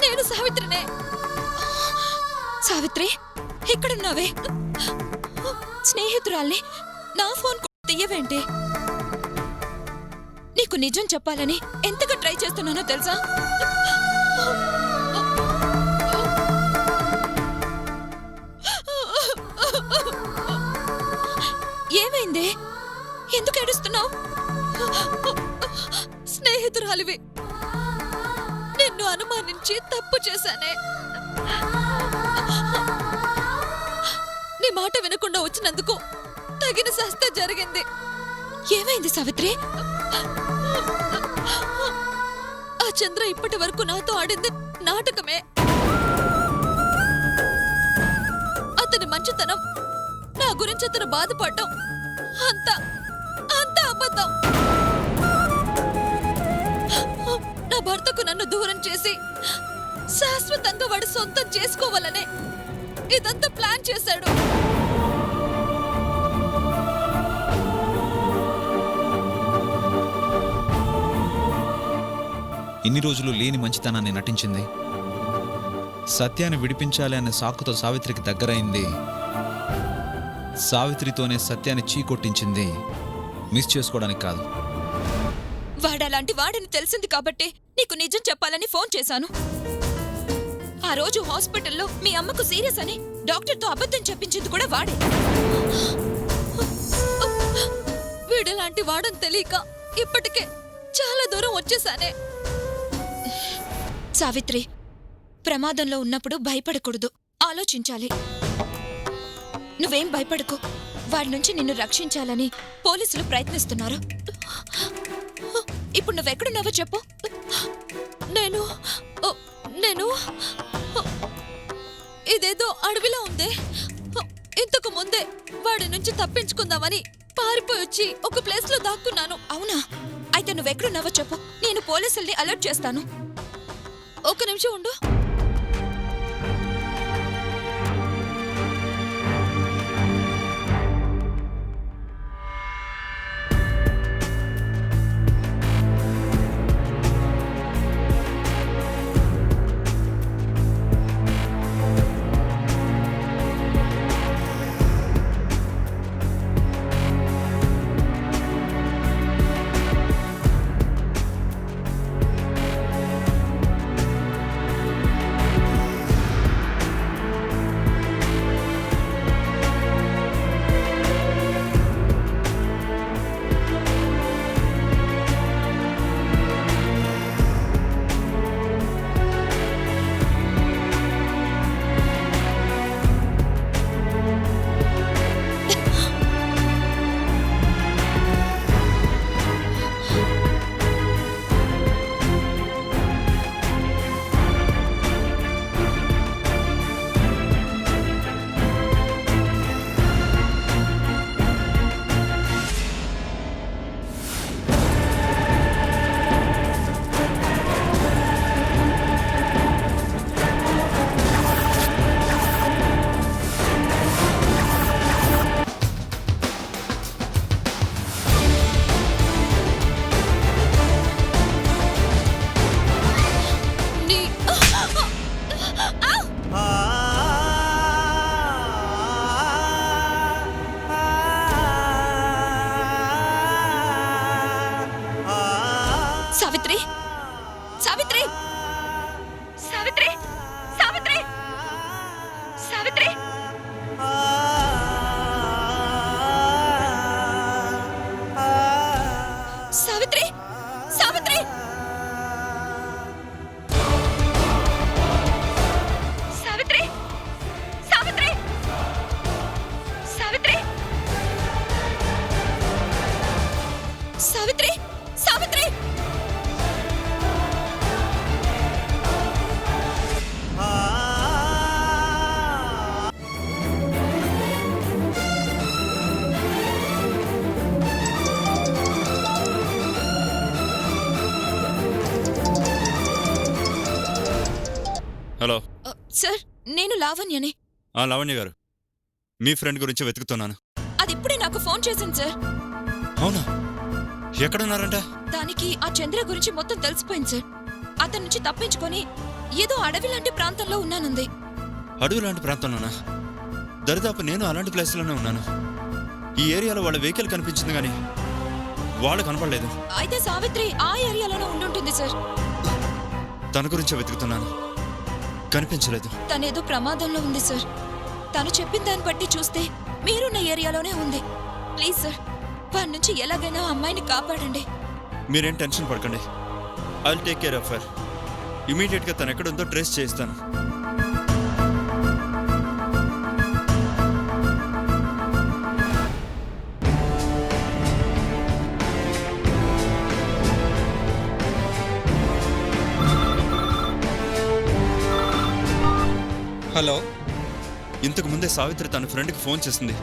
నేను సావిత్రినే. సావిత్రి, ఎక్కడున్నావే? స్నేహితురాల్ని నా ఫోన్ తీయవేంటి? నీకు నిజం చెప్పాలని ఎంతగా ట్రై చేస్తున్నానో తెలుసా? ఏమైంది? ఎందుకు ఏడుస్తున్నావు? స్నేహితురాలివి, నిన్ను అనుమానించి తప్పు చేశానే. నీ మాట వినకుండా వచ్చినందుకు తగిన శాస్త్ర జరిగింది. ఏమైంది సావిత్రి? ఆ చంద్ర ఇప్పటి వరకు నాతో ఆడింది నాటకమే. అతని మంచితనం, నా గురించి అతను బాధపడటం అంతా అబద్ధం. నా భర్తకు నన్ను దూరం చేసి శాశ్వతంగా వాడు సొంతం చేసుకోవాలనే ఇదంతా ప్లాన్ చేశాడు. ఇన్ని రోజులు లేని మంచితనాన్ని నటించింది. సత్యాన్ని విడిపించాలి అనే సాకుతో సావిత్రికి దగ్గరైంది. సావిత్రితోనే సత్యాన్ని చీకొట్టించింది. మిస్ చేసుకోవడానికి కాదు. వాడలాంటి వాడని తెలిసింది కాబట్టి నీకు నిజం చెప్పాలని ఫోన్ చేశాను. ఆ రోజు హాస్పిటల్లో మీ అమ్మకు సీరియస్ అని డాక్టర్తో అబద్ధం చెప్పించింది కూడా వాడే. వీడలాంటి వాడని తెలియక ఇప్పటికే చాలా దూరం వచ్చేసానే. సావిత్రి, ప్రమాదంలో ఉన్నప్పుడు భయపడకూడదు, ఆలోచించాలి. నువ్వేం భయపడకు. వాడి నుంచి నిన్ను రక్షించాలని పోలీసులు ప్రయత్నిస్తున్నారు. ఇప్పుడు నువ్వెక్కడున్నావో చెప్పు. నేను ఇదేదో అడవిలో ఉందే. ఇంతకు ముందే వాడి నుంచి తప్పించుకుందామని పారిపోయి వచ్చి ఒక ప్లేస్ లో దాక్కున్నాను. అవునా? అయితే నువ్వెక్కడున్నావో చెప్పు, నేను పోలీసుల్ని అలర్ట్ చేస్తాను. ఒక నిమిషం ఉండు. సావిత్రి, సావిత్రి, సావిత్రి, సావిత్రి, సావిత్రి. సావిత్రి, సావిత్రి, సావిత్రి, సావిత్రి, సావిత్రి, సావిత్రి, సావిత్రి. హలో. సార్, నేను లావణ్యని. లావణ్య గారు, మీ ఫ్రెండ్ గురించి వెతుకుతున్నాను. అది ఇప్పుడే నాకు ఫోన్ చేసింది సార్. అవునా? ఎక్కడున్నారంట? దానికి ఆ చంద్ర గురించి మొత్తం తెలిసిపోయింది సార్. అతని నుంచి తప్పించుకొని ఏదో అడవి లాంటి ప్రాంతంలో ఉన్నానుంది. అడవి లాంటి ప్రాంతంలోనా? దరిదాపు నేను అలాంటి ప్లేస్లోనే ఉన్నాను. ఈ ఏరియాలో వాళ్ళ వెహికల్ కనిపించింది కానీ వాళ్ళు కనపడలేదు. అయితే సావిత్రి ఆ ఏరియాలోనే ఉండుంటుంది సార్. తన గురించే వెతుకుతున్నాను, కనిపించలేదు. తనేదో ప్రమాదంలో ఉంది సార్. తను చెప్పిన దాన్ని బట్టి చూస్తే మీరున్న ఏరియాలోనే ఉంది. ప్లీజ్ సార్, వాడి నుంచి ఎలాగైనా ఆ అమ్మాయిని కాపాడండి. మీరేం టెన్షన్ పడకండి. I will take care of her. ఇమీడియట్గా తను ఎక్కడుందో ట్రేస్ చేస్తాను. హలో. ఇంతకు ముందే సావిత్రి తన ఫ్రెండ్కి ఫోన్ చేసింది.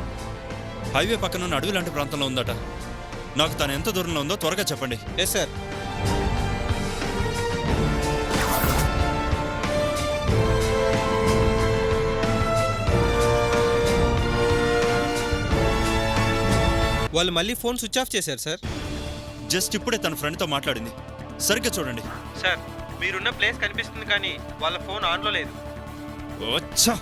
హైవే పక్కన ఉన్న అడవి లాంటి ప్రాంతంలో ఉందట. నాకు తను ఎంత దూరంలో ఉందో త్వరగా చెప్పండి. Yes sir. వాళ్ళు మళ్ళీ ఫోన్ స్విచ్ ఆఫ్ చేశారు సార్. జస్ట్ ఇప్పుడే తన ఫ్రెండ్తో మాట్లాడింది. సరిగ్గా చూడండి. సార్, మీరున్న ప్లేస్ కనిపిస్తుంది కానీ వాళ్ళ ఫోన్ ఆన్లో లేదు. వచ్చా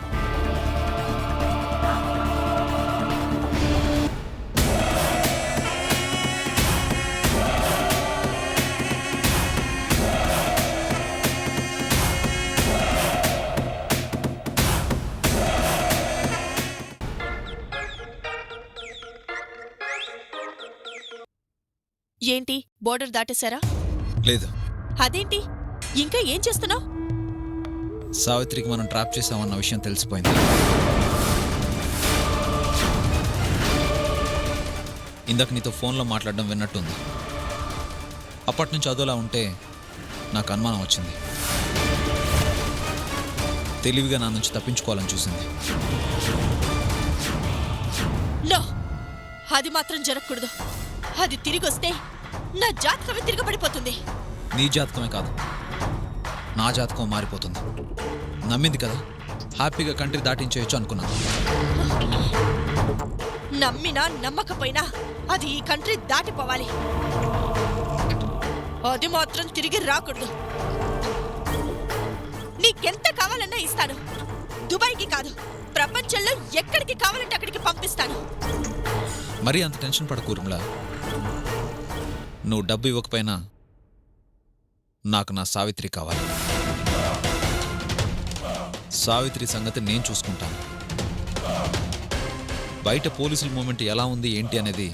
ఏంటి బోర్డర్ దాటేశారా? లేదు, అదేంటి ఇంకా ఏం చేస్తున్నావు? సావిత్రికి మనం ట్రాప్ చేసామన్న విషయం తెలిసిపోయింది. ఇందాక నీతో ఫోన్లో మాట్లాడడం విన్నట్టుంది. అప్పటి నుంచి అదోలా ఉంటే నాకు అనుమానం వచ్చింది. తెలివిగా నా నుంచి తప్పించుకోవాలని చూసింది. నో, అది మాత్రం జరగకూడదు. అది తిరిగొస్తే నా జాతకమే తిరగబడిపోతుంది. నీ జాతకమే కాదు, నా జాతకం మారిపోతుంది. నమ్మింది కదా, హ్యాపీగా కంట్రీ దాటించేయచ్చు అనుకున్నాను. నమ్మినా నమ్మకపోయినా అది ఈ కంట్రీ దాటిపోవాలి. అది మాత్రం తిరిగి రాకూడదు. నీకెంత కావాలన్నా ఇస్తాను. దుబాయ్కి కాదు, ప్రపంచంలో ఎక్కడికి కావాలంటే అక్కడికి పంపిస్తాను. మరీ అంత టెన్షన్ పడకూరులా. నువ్వు డబ్బు ఇవ్వకపోయినా నాకు నా సావిత్రి కావాలి. సావిత్రి సంగతి నేను చూసుకుంటాను. బయట పోలీసుల మూమెంట్ ఎలా ఉంది ఏంటి అనేది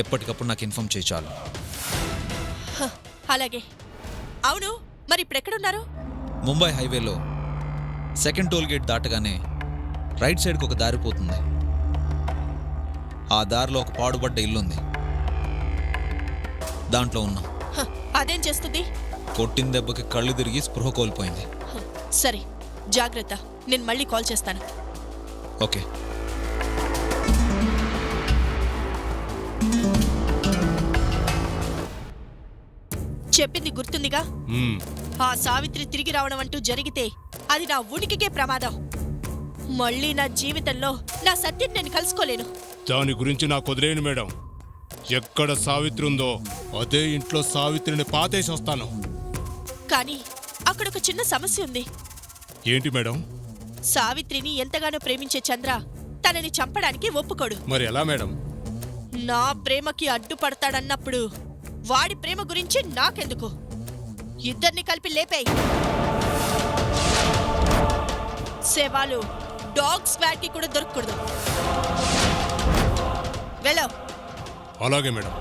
ఎప్పటికప్పుడు నాకు ఇన్ఫార్మ్ చేయి చాలు. అలాగే. అవును, మరి ఇప్పుడు ఎక్కడున్నారు? ముంబై హైవేలో సెకండ్ టోల్ గేట్ దాటగానే రైట్ సైడ్కి ఒక దారి పోతుంది. ఆ దారిలో ఒక పాడుబడ్డ ఇల్లుంది. దాంట్లో ఉన్నాం. అదేం చేస్తుంది? కొట్టిన దెబ్బకి కళ్ళు తిరిగి స్పృహ కోల్పోయింది. సరే, జాగ్రత్త. నేను మళ్ళీ కాల్ చేస్తాను. ఓకే. చెప్పింది గుర్తుందిగా? ఆ సావిత్రి తిరిగి రావడం అంటూ జరిగితే అది నా ఉనికికే ప్రమాదం. మళ్ళీ నా జీవితంలో నా సత్యం నేను కలుసుకోలేను. దాని గురించి నాకు వదిలేను మేడం. ఎక్కడ సావిత్రి ఉందో అదే ఇంట్లో సావిత్రిని పాతేసి వస్తాను. కానీ అక్కడ ఒక చిన్న సమస్య ఉంది. ఏంటి మేడం? సావిత్రిని ఎంతగానో ప్రేమించే చంద్ర తనని చంపడానికి ఒప్పుకోడు. మరి ఎలా మేడం? నా ప్రేమకి అడ్డుపడతాడన్నప్పుడు వాడి ప్రేమ గురించి నాకెందుకు? ఇద్దరిని కలిపి లేపేయ్. సేవాలు డాగ్ స్క్వాడ్ కి కూడా దొరకకూడదు. వెళ్ళావు. అలాగే మేడం.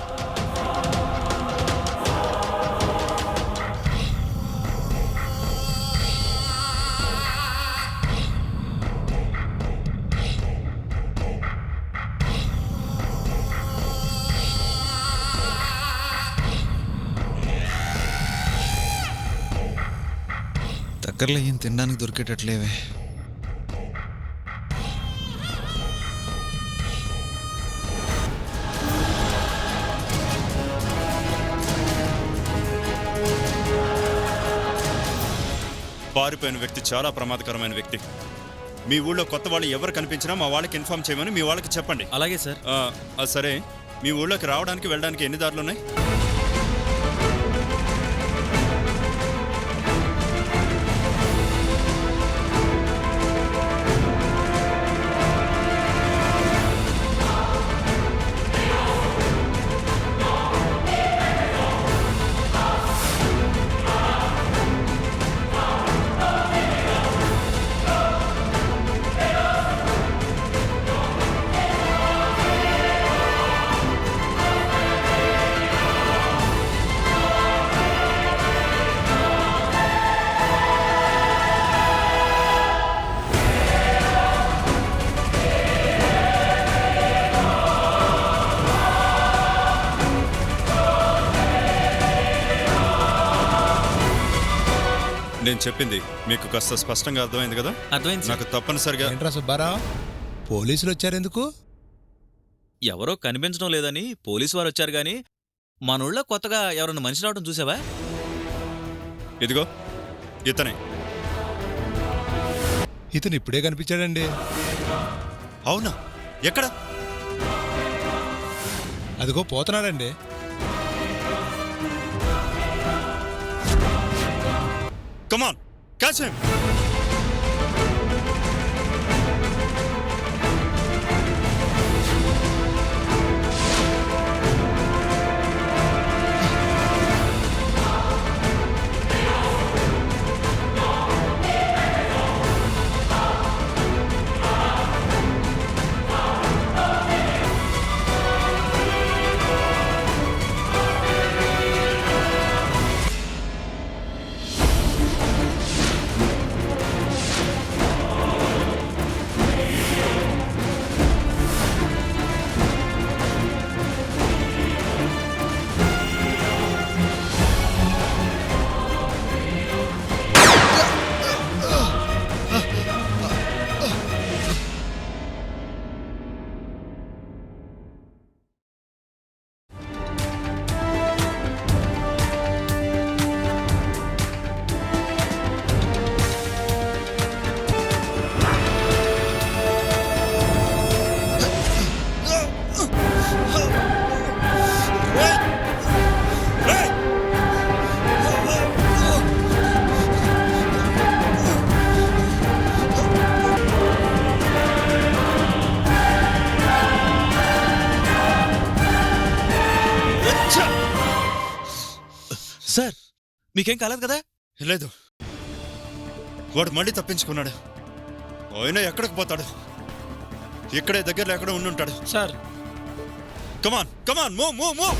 దగ్గరలో ఏం తినడానికి దొరికేటట్లేవే. పారిపోయిన వ్యక్తి చాలా ప్రమాదకరమైన వ్యక్తి. మీ ఊళ్ళో కొత్త వాళ్ళు ఎవరు కనిపించినా మా వాళ్ళకి ఇన్ఫార్మ్ చేయమని మీ వాళ్ళకి చెప్పండి. అలాగే సార్. సరే, మీ ఊళ్ళోకి రావడానికి వెళ్ళడానికి ఎన్ని దారులు ఉన్నాయి? నేను చెప్పింది మీకు కాస్త స్పష్టంగా అర్థమైంది కదా? అర్థమైంది నాకు తప్పనిసరిగా ఏంట్రా సుబ్బారావు పోలీసులు వచ్చారెందుకు? ఎవరో కనిపించడం లేదని పోలీసు వారు వచ్చారు గాని మనోళ్ళ కొత్తగా ఎవరన్నా మనిషి రావడం చూసావా? ఇదిగో ఇతనే. ఇతను ఇప్పుడే కనిపించాడండి. అవునా? ఎక్కడ? అదిగో పోతున్నాడండి. Come on catch him. సార్ మీకేం కాలేదు కదా? లేదు, వాడు మళ్ళీ తప్పించుకున్నాడు. ఆయన ఎక్కడికి పోతాడు? ఇక్కడే దగ్గరలో ఎక్కడ ఉండుంటాడు. Sir come on come on move move move.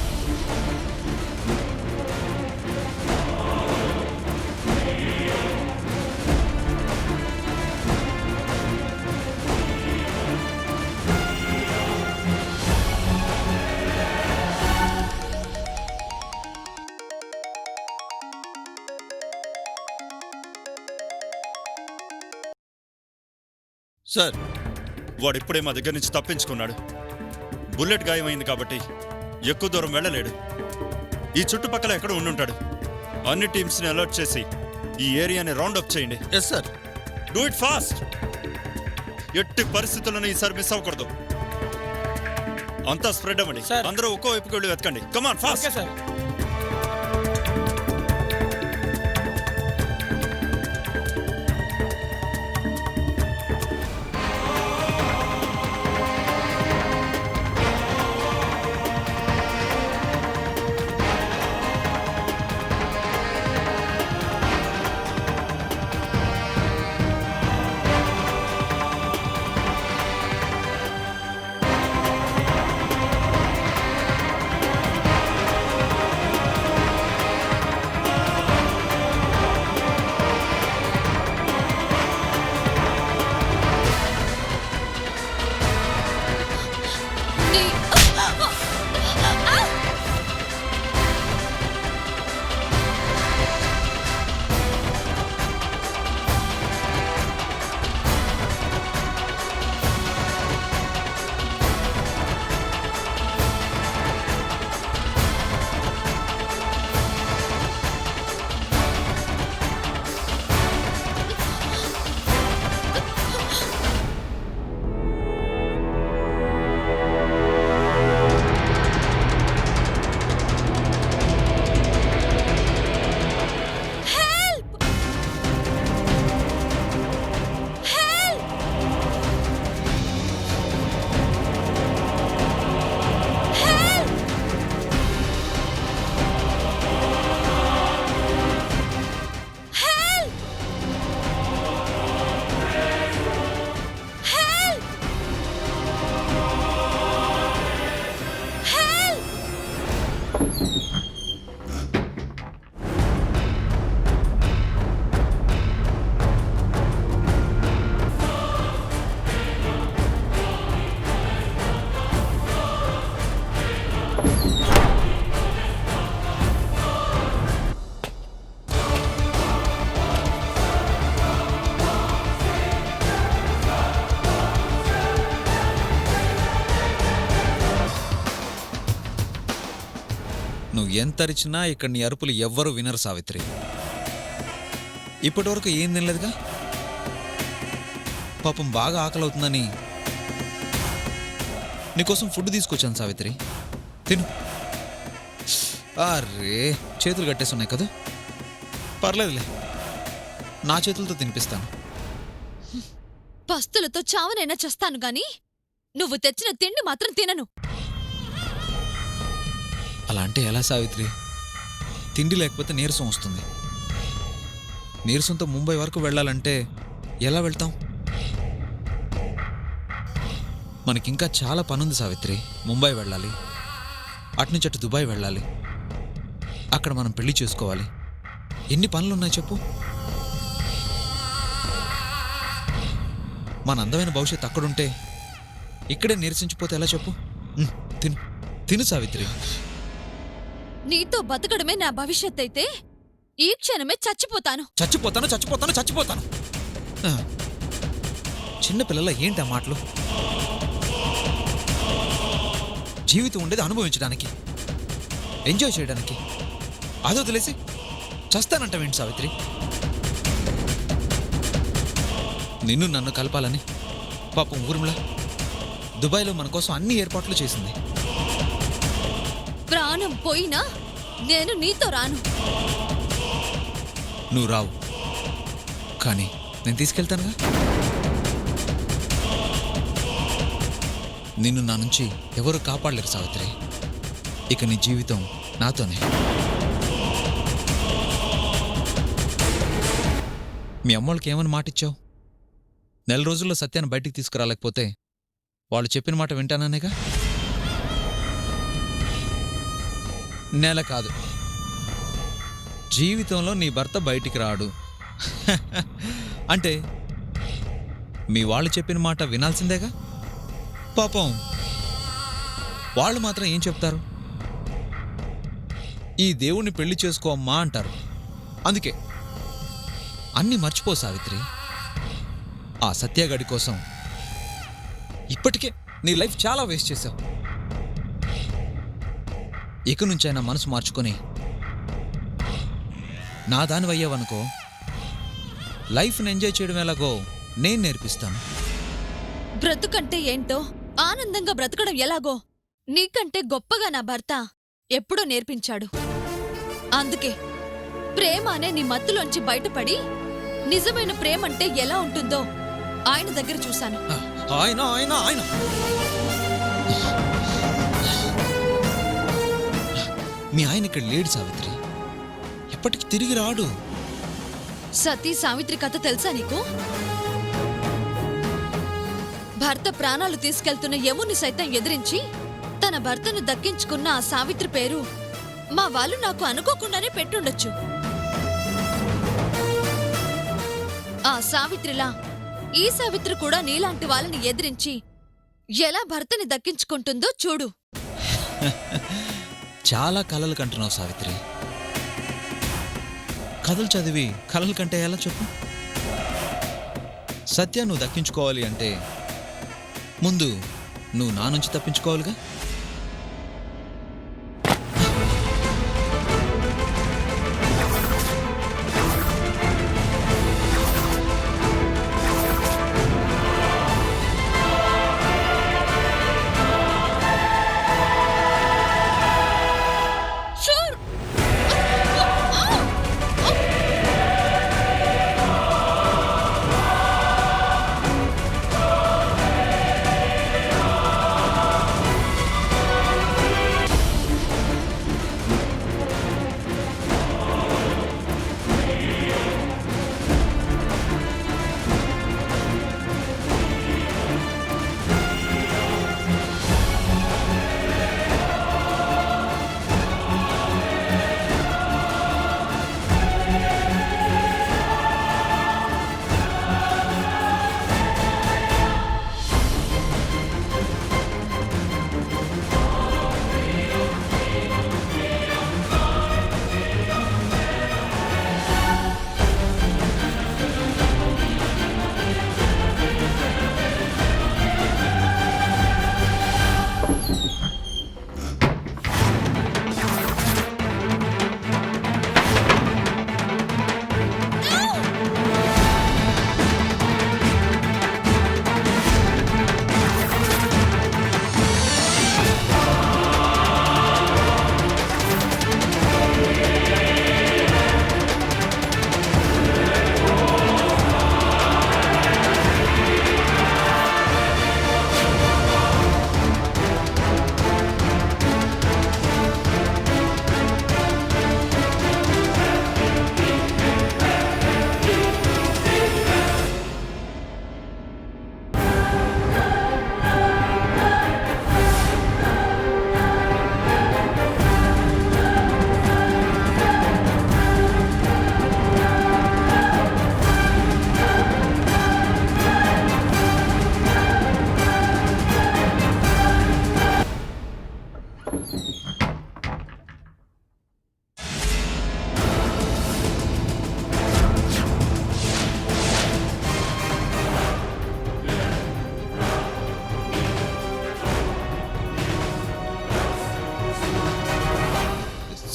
Sir వాడు ఇప్పుడే మా దగ్గర నుంచి తప్పించుకున్నాడు. బుల్లెట్ గాయమైంది కాబట్టి ఎక్కువ దూరం వెళ్ళలేడు. ఈ చుట్టుపక్కల ఎక్కడ ఉండుంటాడు. అన్ని టీమ్స్ని అలర్ట్ చేసి ఈ ఏరియాని రౌండ్ అప్ చేయండి. Yes sir. Do it fast. ఎట్టి పరిస్థితులను ఈసారి మిస్ అవ్వకూడదు. అంతా స్ప్రెడ్ అవ్వండి. అందరూ ఒక్కో వైపుకి వెళ్ళి వెతకండి. Come on fast. సార్ నువ్వు ఎంత అరిచినా ఇక్కడ నీ అరుపులు ఎవ్వరూ వినరు సావిత్రి. ఇప్పటివరకు ఏం తినలేదుగా. పాపం బాగా ఆకలవుతుందని నీకోసం ఫుడ్ తీసుకొచ్చాను సావిత్రి, తిను. అరే చేతులు కట్టేస్తున్నాయి కదా, పర్లేదులే, నా చేతులతో తినిపిస్తాను. పస్తులతో చావనైనా చేస్తాను గాని నువ్వు తెచ్చిన తిండి మాత్రం తినను. అలా అంటే ఎలా సావిత్రి? తిండి లేకపోతే నీరసం వస్తుంది. నీరసంతో ముంబై వరకు వెళ్ళాలంటే ఎలా వెళ్తాం? మనకింకా చాలా పనుంది సావిత్రి. ముంబై వెళ్ళాలి, అటునుంచి అటు దుబాయ్ వెళ్ళాలి, అక్కడ మనం పెళ్లి చేసుకోవాలి. ఎన్ని పనులున్నాయి చెప్పు. మన అందమైన భవిష్యత్తు అక్కడుంటే ఇక్కడే నిరసించిపోతే ఎలా చెప్పు? తిను తిను సావిత్రి. నీతో బతకడమే నా భవిష్యత్ అయితే ఈ క్షణమే చచ్చిపోతాను. చచ్చిపోతాను చచ్చిపోతాను చచ్చిపోతాను. చిన్నపిల్లల ఏంటి ఆ మాటలు? జీవితం ఉండేది అనుభవించడానికి, ఎంజాయ్ చేయడానికి. అదో తెలిసి చస్తానంటావేంటి సావిత్రి? నిన్ను నన్ను కలపాలని పాపం ఊర్మిళ దుబాయ్లో మన కోసం అన్ని ఏర్పాట్లు చేసింది. ప్రాణం పోయినా నేను నీతో రాను. నువ్వు రావు, కానీ నేను తీసుకెళ్తానుగా. నిన్ను నా నుంచి ఎవరు కాపాడలేరు సావిత్రి. ఇక నీ జీవితం నాతోనే. మీ అమ్మోళ్ళకి ఏమని మాటిచ్చావు? 4 రోజుల్లో సత్యాన్ని బయటికి తీసుకురాలేకపోతే వాళ్ళు చెప్పిన మాట వింటాననేగా. నెల కాదు, జీవితంలో నీ భర్త బయటికి రాడు. అంటే మీ వాళ్ళు చెప్పిన మాట వినాల్సిందేగా. పాపం వాళ్ళు మాత్రం ఏం చెప్తారు? ఈ దేవుణ్ణి పెళ్లి చేసుకోమ్మా అంటారు. అందుకే అన్నీ మర్చిపో సావిత్రి. ఆ సత్యగాడి కోసం ఇప్పటికే నీ లైఫ్ చాలా వేస్ట్ చేశావు. ఇక నుంచైనా మనసు మార్చుకొని నా దాని అయ్యావనుకో, లైఫ్ని ఎంజాయ్ చేయడం ఎలాగో నేను నేర్పిస్తాను. బ్రతుకంటే ఏంటో, ఆనందంగా బ్రతకడం ఎలాగో నీకంటే గొప్పగా నా భర్త ఎప్పుడో నేర్పించాడు. అందుకే ప్రేమ అనే నీ మత్తులోంచి బయటపడి నిజమైన ప్రేమంటే ఎలా ఉంటుందో ఆయన దగ్గర చూశాను. ఆయన ఆయన ఆయన మీ ఆయన ఇక్కడ లేడు సావిత్రి, ఎప్పటికి తిరిగి రాడు. సతీ సావిత్రి కథ తెలుసా నీకు? భర్త ప్రాణాలు తీసుకెళ్తున్న యముని సైతం ఎదిరించి తన భర్తను దక్కించుకున్న ఆ సావిత్రి పేరు మా వాళ్ళు నాకు అనుకోకుండానే పెట్టుండొచ్చు. ఆ సావిత్రిలా ఈ సావిత్రి కూడా నీలాంటి వాళ్ళని ఎదిరించి ఎలా భర్తని దక్కించుకుంటుందో చూడు. చాలా కలలు కంటున్నావు సావిత్రి. కథలు చదివి కలలు కంటే ఎలా చెప్పు? సత్య నువ్వు దక్కించుకోవాలి అంటే ముందు నువ్వు నా నుంచి తప్పించుకోవాలిగా.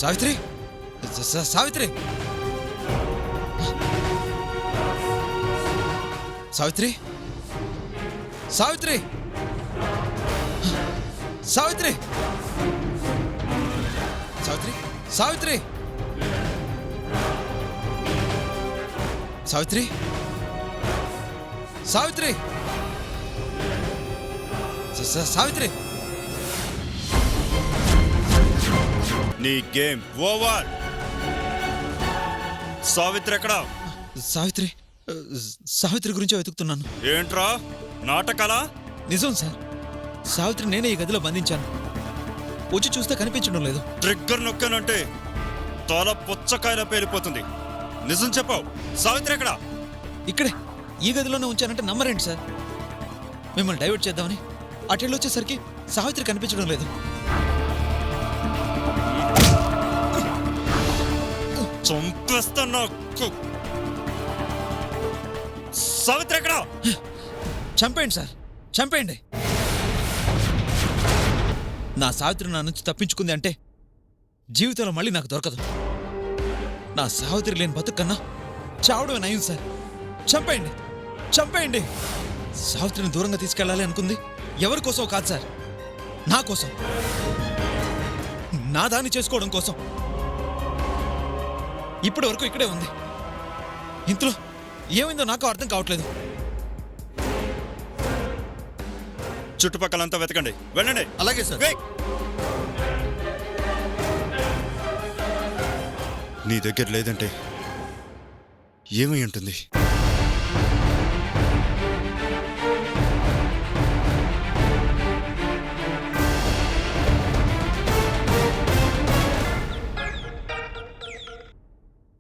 సావిత్రి సావిత్రి సావిత్రి సావిత్రి సావిత్రి సావిత్రి సావిత్రి సావిత్రి సావిత్రి సావిత్రి నీ గేమ్ ఓవర్. సావిత్రి ఎక్కడా? సావిత్రి సావిత్రి గురించి వెతుకుతున్నాను. ఏంట్రా నాటకాలా? నిజం సార్, సావిత్రి నేనే ఈ గదిలో బంధించాను. వచ్చి చూస్తే కనిపించడం లేదు. ట్రిగ్గర్ నొక్కానంటే తల పుచ్చకాయలా పేలిపోతుంది. నిజం చెప్పావు, సావిత్రి ఎక్కడా? ఇక్కడే ఈ గదిలోనే ఉంచానంటే నమ్మరేంటి సార్? మిమ్మల్ని డైవర్ట్ చేద్దామని అటెళ్ళు వచ్చేసరికి సావిత్రి కనిపించడం లేదు. చంపేస్తున్నా. సావిత్రి ఎక్కడా? చంపేయండి సార్, చంపేయండి. నా సావిత్రి నా నుంచి తప్పించుకుంది అంటే జీవితంలో మళ్ళీ నాకు దొరకదు. నా సావిత్రి లేని బతుకన్నా చావడమే నయం సార్. చంపేయండి, చంపేయండి. సావిత్రిని దూరంగా తీసుకెళ్ళాలి అనుకుంది ఎవరి కోసం కాదు సార్, నా కోసం, నా దాన్ని చేసుకోవడం కోసం. ఇప్పటి వరకు ఇక్కడే ఉంది. ఇంతలో ఏమైందో నాకు అర్థం కావట్లేదు. చుట్టుపక్కలంతా వెతకండి, వెళ్ళండి. అలాగే సార్. నీ దగ్గర లేదంటే ఏమై ఉంటుంది?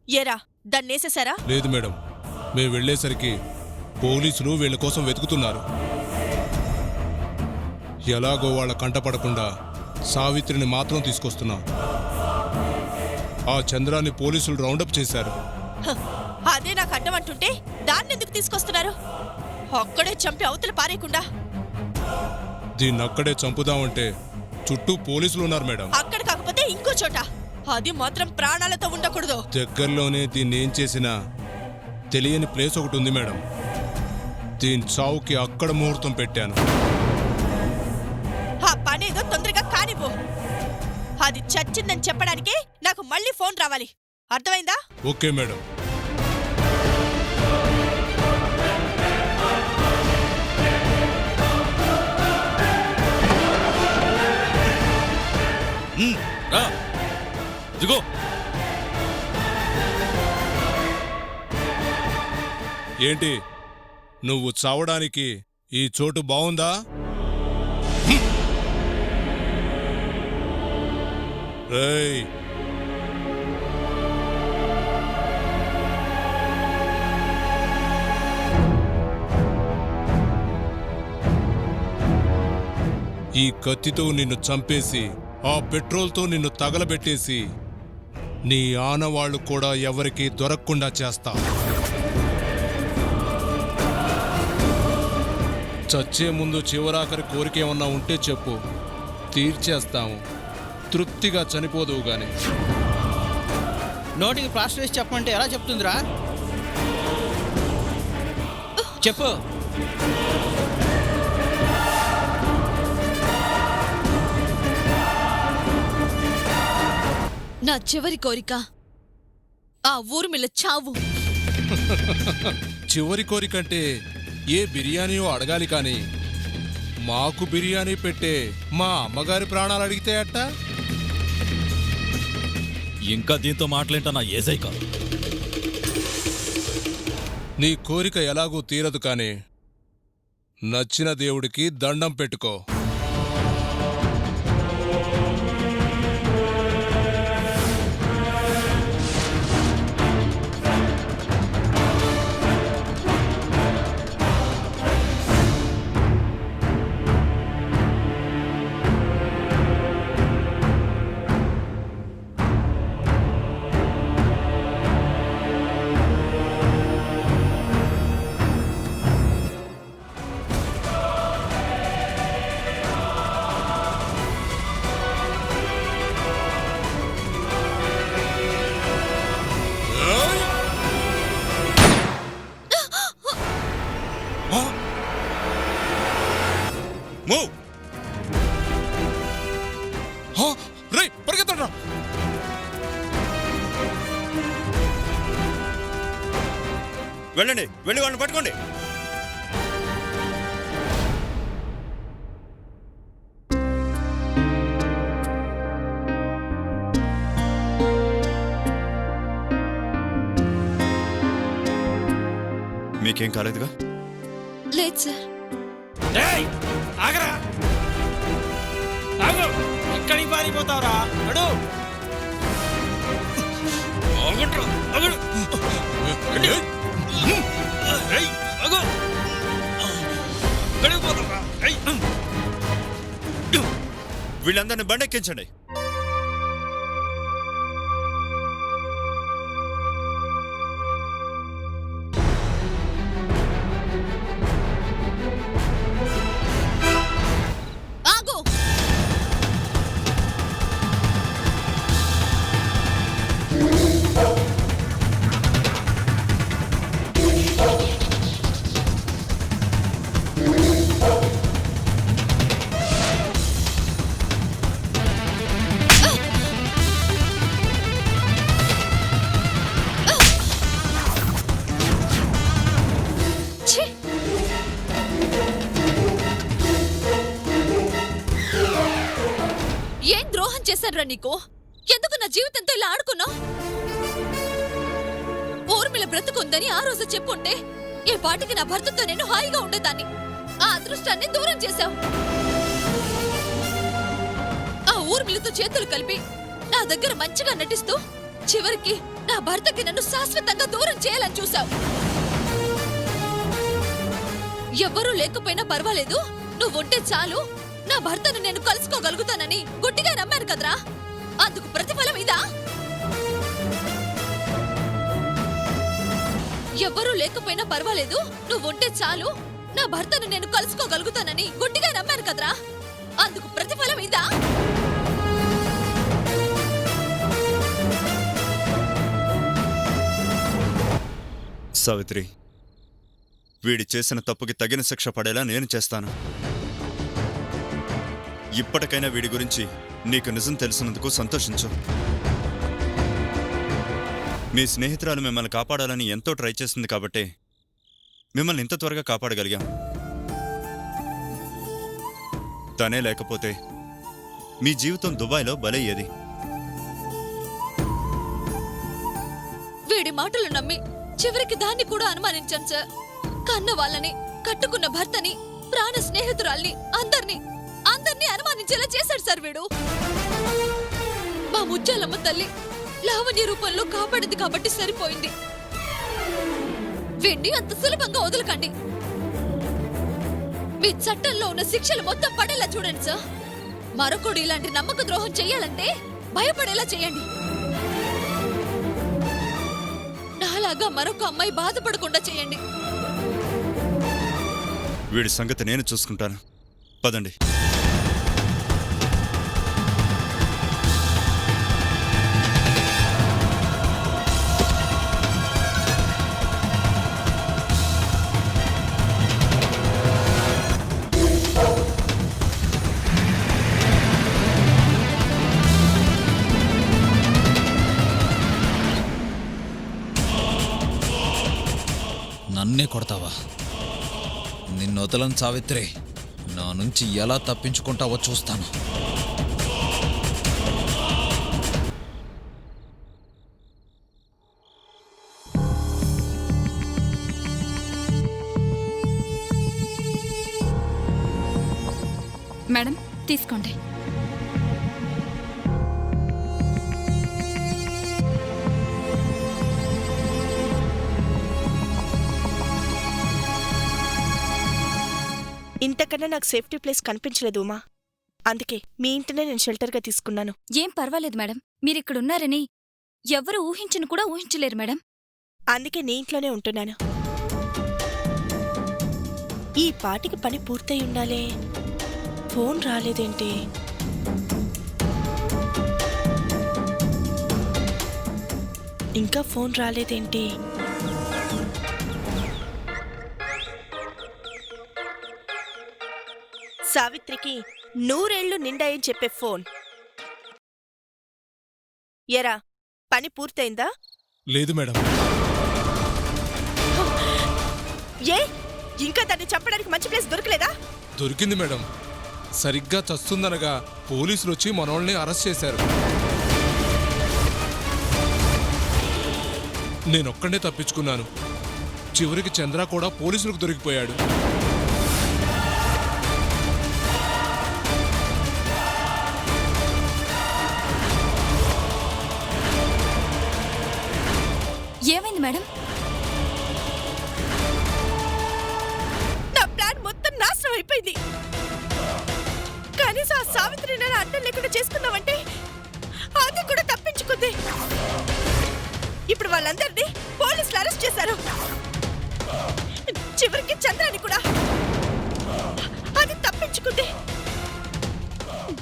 ఏరా దాన్నేసేసారా? లేదు మేడం, మేము వెళ్ళేసరికి పోలీసులు వీళ్ళ కోసం వెతుకుతున్నారు. ఎలాగో వాళ్ళ కంటపడకుండా సావిత్రిని మాత్రం తీసుకొస్తున్నాం. ఆ చంద్రాన్ని పోలీసులు రౌండప్ చేశారు. హ, అదే నాకు అడ్డం అంటుంటే దాన్నెందుకు తీసుకొస్తున్నారు? అక్కడే చంపి అవతల పారేయకుండా. దీన్ని అక్కడే చంపుదామంటే చుట్టూ పోలీసులు ఉన్నారు మేడం. అక్కడ కాకపోతే ఇంకో చోట. అది మాత్రం ప్రాణాలతో ఉండకూడదు. దగ్గరలోనే దీన్ని ఏం చేసినా తెలియని ప్లేస్ ఒకటి ఉంది మేడం. దీని చావుకి అక్కడ ముహూర్తం పెట్టాను. ఆ పనేదో తొందరగా కానివ్వు. అది చచ్చిందని చెప్పడానికి నాకు మళ్ళీ ఫోన్ రావాలి, అర్థమైందా? Okay madam. రా దిగో. ఏంటి నువ్వు చావడానికి ఈ చోటు బావుందా? రేయ్, ఈ కత్తితో నిన్ను చంపేసి ఆ పెట్రోల్తో నిన్ను తగలబెట్టేసి నీ ఆనవాళ్లు కూడా ఎవరికీ దొరకకుండా చేస్తా. చచ్చే ముందు చివరాఖరి కోరిక ఏమన్నా ఉంటే చెప్పు, తీర్చేస్తాము. తృప్తిగా చనిపోదువు గాని. నోటికి ప్లాస్టర్ వేసి చెప్పమంటే ఎలా చెప్తుందిరా? చెప్పు. నా చివరి కోరిక ఆ ఊర్మిళ చావు. చివరి కోరికంటే ఏ బిర్యానీయో అడగాలి కాని మాకు బిర్యానీ పెట్టే మా అమ్మగారి ప్రాణాలు అడిగితే అట్ట? ఇంకా దీంతో మాట్లాంట నా ఏజై కాదు. నీ కోరిక ఎలాగూ తీరదు కాని నచ్చిన దేవుడికి దండం పెట్టుకో. రే పరిగెత్తండి రా. వెళ్ళండి, వెళ్ళి వాళ్ళని పట్టుకోండి. మీకేం కాలేదుగా? లేదు సార్. డేయ్, ఆగరా ఆగు, ఎక్కడికి పారిపోతావురా నడు. ఆగండ్రా, ఆగండి. ఏయ్, ఏయ్, ఆగు. ఎక్కడికి పోతావురా? ఏయ్. వీళ్ళందరినీ బండెక్కించండి. ఆగు. ఛీ! ఏం ద్రోహం చేశాడ్రా నీకు? ఎందుకు నా జీవితంతో ఇలా ఆడుకున్నావు? ఊర్మిళ బ్రతుకుందని ఆ రోజు చెప్పుంటే ఏ పాటికి నా భర్తతో నేను హాయిగా ఉండేదాన్ని. ఆ అదృష్టాన్ని దూరం చేశావు. ఆ ఊర్మిళతో చేతులు కలిపి నా దగ్గర మంచిగా నటిస్తూ చివరికి నా భర్తకి నన్ను శాశ్వతంగా దూరం చేయాలని చూశావు. ఎవ్వరూ లేకపోయినా పర్వాలేదు, నువ్వుంటే చాలు నా భర్తను నేను కలుసుకోగలుగుతానని గుడ్డిగా నమ్మాను కదరా. అందుకు ప్రతిఫలం ఇదా? ఎవ్వరూ లేకపోయినా పర్వాలేదు, నువ్వుంటే చాలు నా భర్తను నేను కలుసుకోగలుగుతానని గుడ్డిగా నమ్మాను కదరా. అందుకు ప్రతిఫలం ఇదా? సావిత్రి, వీడి చేసిన తప్పుకి తగిన శిక్ష పడేలా నేను చేస్తాను. ఇప్పటికైనా వీడి గురించి నీకు నిజం తెలిసినందుకు సంతోషించు. మీ స్నేహితురాలు మిమ్మల్ని కాపాడాలని ఎంతో ట్రై చేస్తుంది కాబట్టి మిమ్మల్ని ఇంత త్వరగా కాపాడగలిగాం. తనే లేకపోతే మీ జీవితం దుబాయ్లో బలయ్యేది. వీడి మాటలు నమ్మి చివరికి దాన్ని కూడా అనుమానించాను సార్. కన్న వాళ్ళని, కట్టుకున్న భర్తని, ప్రాణ స్నేహితురాల్ని, అందర్నీ అనుమానించేలా చేశాడు సార్ వీడు. మా ముత్యాలమ్మ తల్లి లావణ్య రూపంలో కాపాడింది కాబట్టి సరిపోయింది. వీడిని అంత సులభంగా వదలకండి. మీ చట్టంలో ఉన్న శిక్షలు మొత్తం పడేలా చూడండి సార్. మరొకడు ఇలాంటి నమ్మక ద్రోహం చెయ్యాలంటే భయపడేలా చేయండి. నాలాగా మరొక అమ్మాయి బాధపడకుండా చేయండి. వీడి సంగతి నేను చూసుకుంటాను. పదండి. నన్నే కొడతావా? నిన్ను వదలను సావిత్రి. నా నుంచి ఎలా తప్పించుకుంటావో చూస్తాను. మేడం తీసుకోండి. ఇంతకన్నా నాకు సేఫ్టీ ప్లేస్ కనిపించలేదు ఉమా. అందుకే మీ ఇంటినే నేను షెల్టర్గా తీసుకున్నాను. ఏం పర్వాలేదు మేడం, మీరిక్కడున్నారని ఎవరు ఊహించను కూడా ఊహించలేరు మేడం. అందుకే నీ ఇంట్లోనే ఉంటున్నాను. ఈ పాటికి పని పూర్తయి ఉండాలే. ఫోన్ రాలేదేంటి? ఇంకా ఫోన్ రాలేదేంటి? సావిత్రికి 100 ఏళ్లు నిండాయని చెప్పే ఫోన్. ఎరా పని పూర్తయిందా? లేదు మేడం. ఏ ఇంకా దాన్ని చంపడానికి మంచి ప్లేస్ దొరకలేదా? దొరికింది మేడం. సరిగ్గా చస్తుందనగా పోలీసులు వచ్చి మనోళ్ళని అరెస్ట్ చేశారు. నేనొక్కడే తప్పించుకున్నాను. చివరికి చంద్ర కూడా పోలీసులకు దొరికిపోయాడు. ఏమైంది మేడం? నా ప్లాన్ మొత్తం నాశనం అయిపోయింది. కనీసం ఆ సావిత్రి నేను అడ్డం లేకుండా చేసుకుందామంటే అది కూడా తప్పించుకుంది. ఇప్పుడు వాళ్ళందరినీ పోలీసులు అరెస్ట్ చేశారు. చివరికి చంద్రాని కూడా. అది తప్పించుకుంది.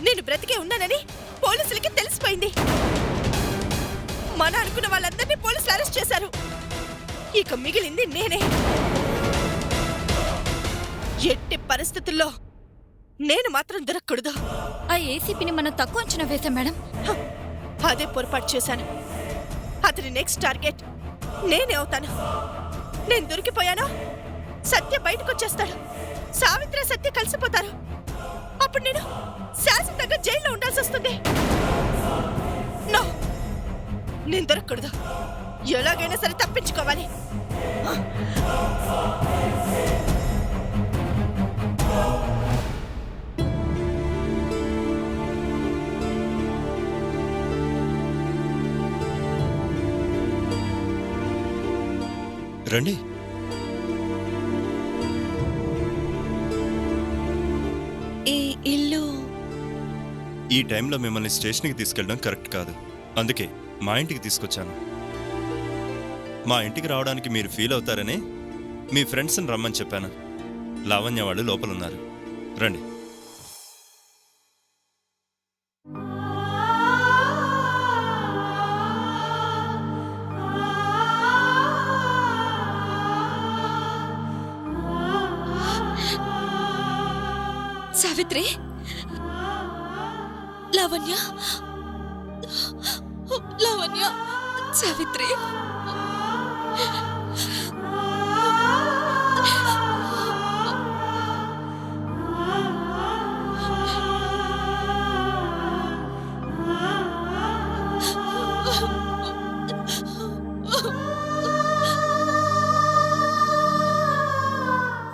నేను బ్రతికే ఉన్నానని పోలీసులకి తెలిసిపోయింది. మన అనుకున్న వాళ్ళందరినీ పోలీసులు అరెస్ట్ చేశారు. ఇక మిగిలింది నేనే. ఎట్టి పరిస్థితుల్లో నేను మాత్రం దొరకకూడదు. ఆ ఏసీపీని మనం తక్కువ అంచనా వేశాం మేడం. అదే పొరపాటు చేశాను. అతని నెక్స్ట్ టార్గెట్ నేనే అవుతాను. నేను దొరికిపోయాను, సత్య బయటకు వచ్చేస్తాడు. సావిత్రి సత్య కలిసిపోతారు. అప్పుడు నేను శాశ్వతంగా జైల్లో ఉండాల్సి వస్తుంది. నో, నేను దొరకకూడదు. ఎలాగైనా సరే తప్పించుకోవాలి. రండి. ఈ ఇల్లు ఈ టైంలో మిమ్మల్ని స్టేషన్కి తీసుకెళ్ళడం కరెక్ట్ కాదు. అందుకే మా ఇంటికి తీసుకొచ్చాను. మా ఇంటికి రావడానికి మీరు ఫీల్ అవుతారని మీ ఫ్రెండ్స్ని రమ్మని చెప్పాను. లావణ్య వాళ్ళు లోపలున్నారు. రండి. సావిత్రి, లావణ్య, లావణ్య, సావిత్రి.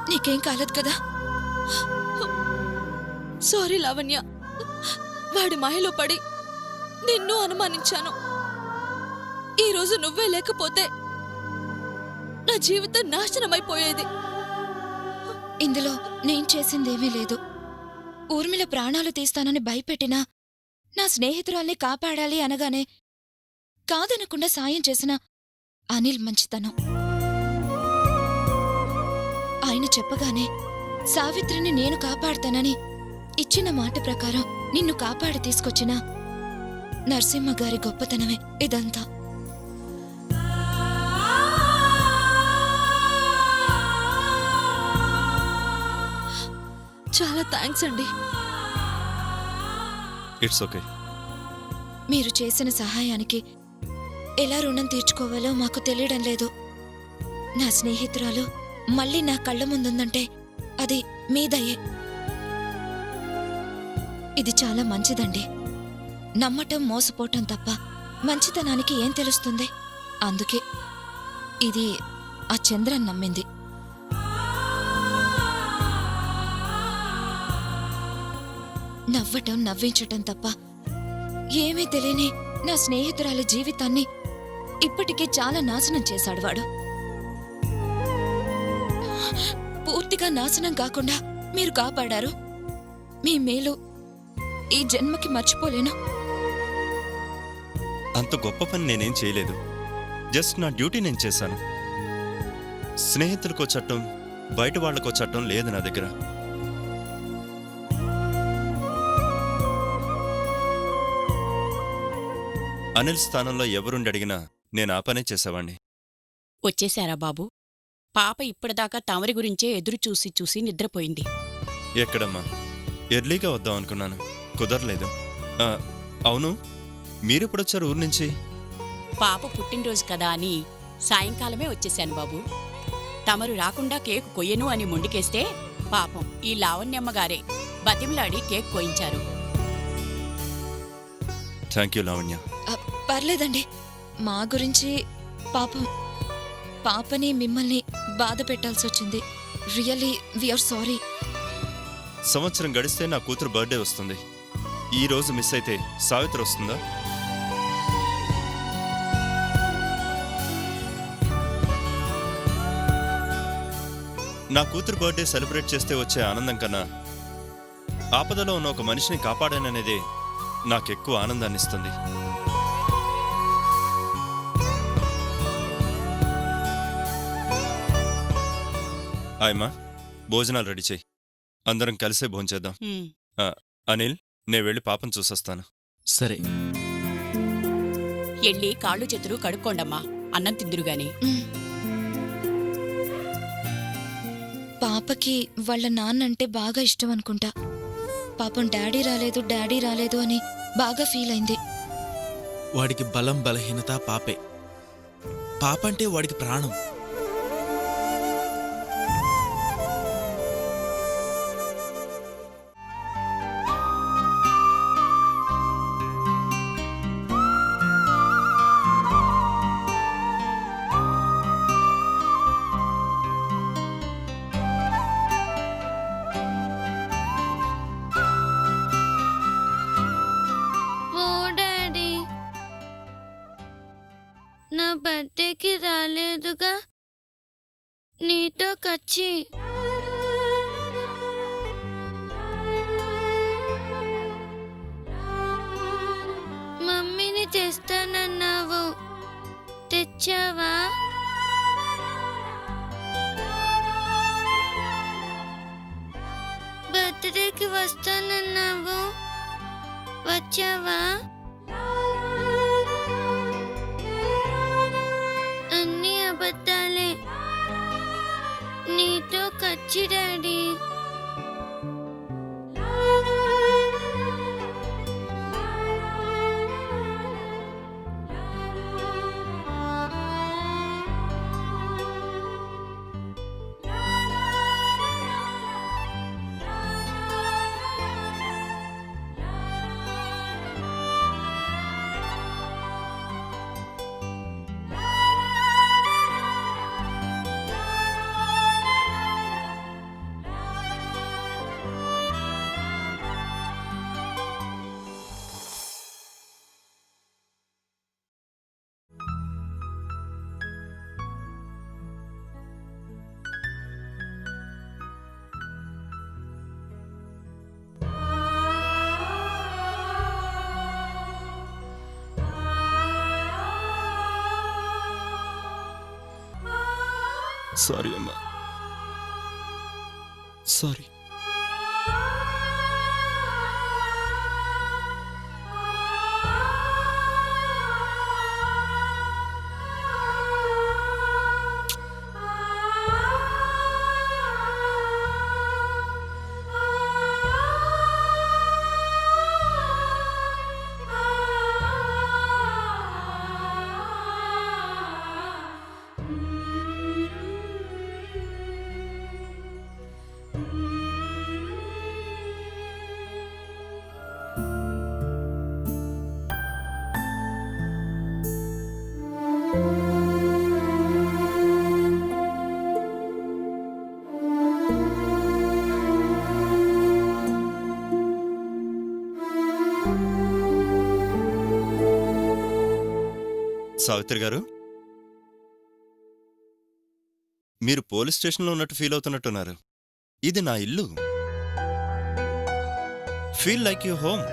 నీకేం కాలేదు కదా? సారీ లావణ్య, వాడి మాయలో పడి నిన్ను అనుమానించాను. ఈరోజు నువ్వే లేకపోతే నా జీవితం నాశనమైపోయేది. ఇందులో నేను చేసిందేమీ లేదు. ఊర్మిళ ప్రాణాలు తీస్తానని భయపెట్టినా నా స్నేహితురాల్ని కాపాడాలి అనగానే కాదనకుండా సాయం చేసిన అనిల్ మంచితనం. ఆయన చెప్పగానే సావిత్రిని నేను కాపాడతానని ఇచ్చిన మాట ప్రకారం నిన్ను కాపాడి తీసుకొచ్చిన నరసింహ గారి గొప్పతనమే ఇదంతా. చాలా థ్యాంక్స్ అండి. It's okay. మీరు చేసిన సహాయానికి ఎలా రుణం తీర్చుకోవాలో మాకు తెలియడం లేదు. నా స్నేహితురాలు మళ్ళీ నా కళ్ళ ముందుందంటే అది మీ దయే. ఇది చాలా మంచిదండి. నమ్మటం మోసపోవటం తప్ప మంచితనానికి ఏం తెలుస్తుంది? అందుకే ఇది ఆ చంద్రన్ నమ్మింది. నవ్వటం నవ్వించటం తప్ప ఏమీ తెలియని నా స్నేహితురాలి జీవితాన్ని ఇప్పటికే చాలా నాశనం చేశాడు వాడు. పూర్తిగా నాశనం కాకుండా మీరు కాపాడారు. మీ మేలు ఈ జన్మకి మర్చిపోలేను. అంత గొప్ప పని నేనేం చేయలేదు. జస్ట్ నా డ్యూటీ నేను చేశాను. స్నేహితులకో చట్టం, బయట వాళ్లకో చట్టం లేదు నా దగ్గర. అనిల్ స్థానంలో ఎవరుండి అడిగినా నేను ఆ పనే చేసేవాణ్ణి. వచ్చేశారా బాబు? పాప ఇప్పటిదాకా తమరి గురించే ఎదురు చూసి చూసి నిద్రపోయింది. ఎక్కడమ్మా, ఎర్లీగా వద్దాం అనుకున్నాను, కుదరలేదు. అవును, మీరెప్పుడొచ్చారు ఊరు నుంచి? పాప పుట్టినరోజు కదా అని సాయంకాలమే వచ్చేశాను బాబు. తమరు రాకుండా కేక్ కొయ్యను అని మొండికేస్తే పాపం ఈ లావణ్యమ్మగారే బతిమలాడి కేక్ కోయించారు. Thank you Lavanya. పర్లేదండి. మా గురించి పాపని మిమ్మల్ని బాధ పెట్టాల్సి వచ్చింది. Really we are sorry. సంవత్సరం గడిస్తే నా కూతురు బర్త్డే వస్తుంది. ఈ రోజు మిస్ అయితే సావిత్రి వస్తుందా? నా కూతురు బర్త్డే సెలబ్రేట్ చేస్తే వచ్చే ఆనందం కన్నా ఆపదలో ఉన్న ఒక మనిషిని కాపాడాననేదే నాకెక్కువ ఆనందాన్ని ఇస్తుంది. ఆయమ్మా, భోజనాలు రెడీ చేయి. అందరం కలిసే భోంచేద్దాం. అనిల్, నే వెళ్ళి పాపను చూసొస్తాను. సరే. ఎళ్ళి కాళ్ళు చేతులు కడుక్కోండమ్మా, అన్నం తిందురుగాని. పాపకి వాళ్ళ నాన్నంటే బాగా ఇష్టం అనుకుంటా. పాపం డాడీ రాలేదు అని బాగా ఫీల్ అయింది. వాడికి బలం బలహీనత పాపే. పాప అంటే వాడికి ప్రాణం. నా బర్త్డేకి రాలేదుగా, నీతో కచ్చి. మమ్మీని తెస్తానన్నావు, తెచ్చావా? బర్త్డేకి వస్తానన్నావు, వచ్చావా? అన్నీ అబద్ధాలే, నీతో కచ్చి డాడీ. సారీ అమ్మా, సారీ. సావిత్రి గారు, మీరు పోలీస్ స్టేషన్లో ఉన్నట్టు ఫీల్ అవుతున్నట్టున్నారు. ఇది నా ఇల్లు. Feel like you home.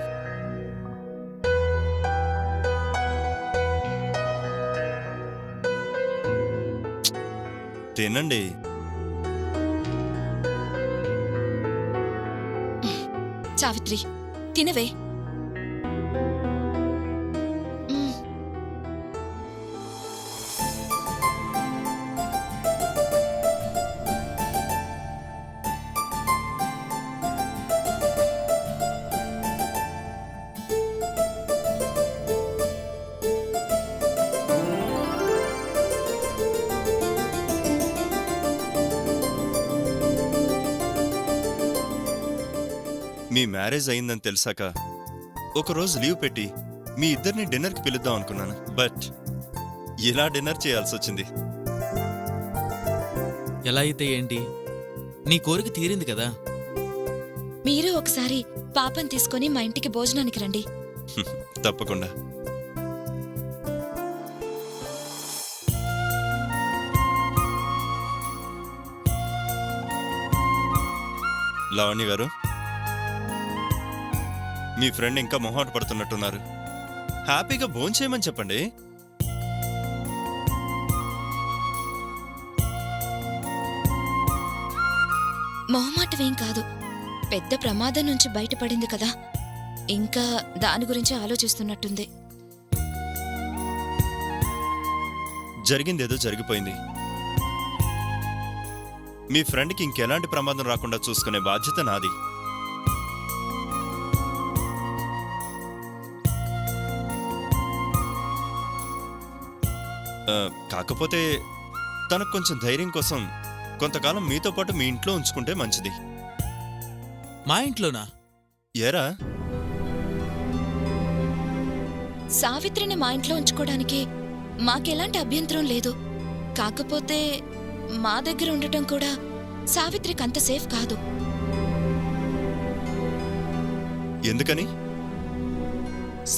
తినండి. సావిత్రి, తినవే. మీ మ్యారేజ్ అయిందని తెలిసాక ఒకరోజు లీవ్ పెట్టి మీ ఇద్దరిని డిన్నర్కి పిలుద్దాం అనుకున్నాను. బట్ ఇలా డిన్నర్ చేయాల్సి వచ్చింది. ఎలా అయితే ఏంటి, నీ కోరిక తీరింది కదా. మీరు ఒకసారి పాపని తీసుకొని మా ఇంటికి భోజనానికి రండి. తప్పకుండా. లావణ్య గారు, మీ ఫ్రెండ్ ఇంకా మొహాట పడుతున్నట్టున్నారు. హ్యాపీగా భోంచేయమని చెప్పండి. మొహమాటమేం కాదు, పెద్ద ప్రమాదం నుంచి బయటపడింది కదా, ఇంకా దాని గురించి ఆలోచిస్తున్నట్టుంది. జరిగిందేదో జరిగిపోయింది. మీ ఫ్రెండ్కి ఇంకెలాంటి ప్రమాదం రాకుండా చూసుకునే బాధ్యత నాది. కాకపోతే తనకు కొంచెం ధైర్యం కోసం కొంతకాలం మీతో పాటు మీ ఇంట్లో ఉంచుకుంటే మంచిది. మా ఇంట్లోనా? ఏరా, సావిత్రిని మా ఇంట్లో ఉంచుకోవడానికి మాకెలాంటి అభ్యంతరం లేదు. కాకపోతే మా దగ్గర ఉండటం కూడా సావిత్రికి అంత సేఫ్ కాదు. ఎందుకని?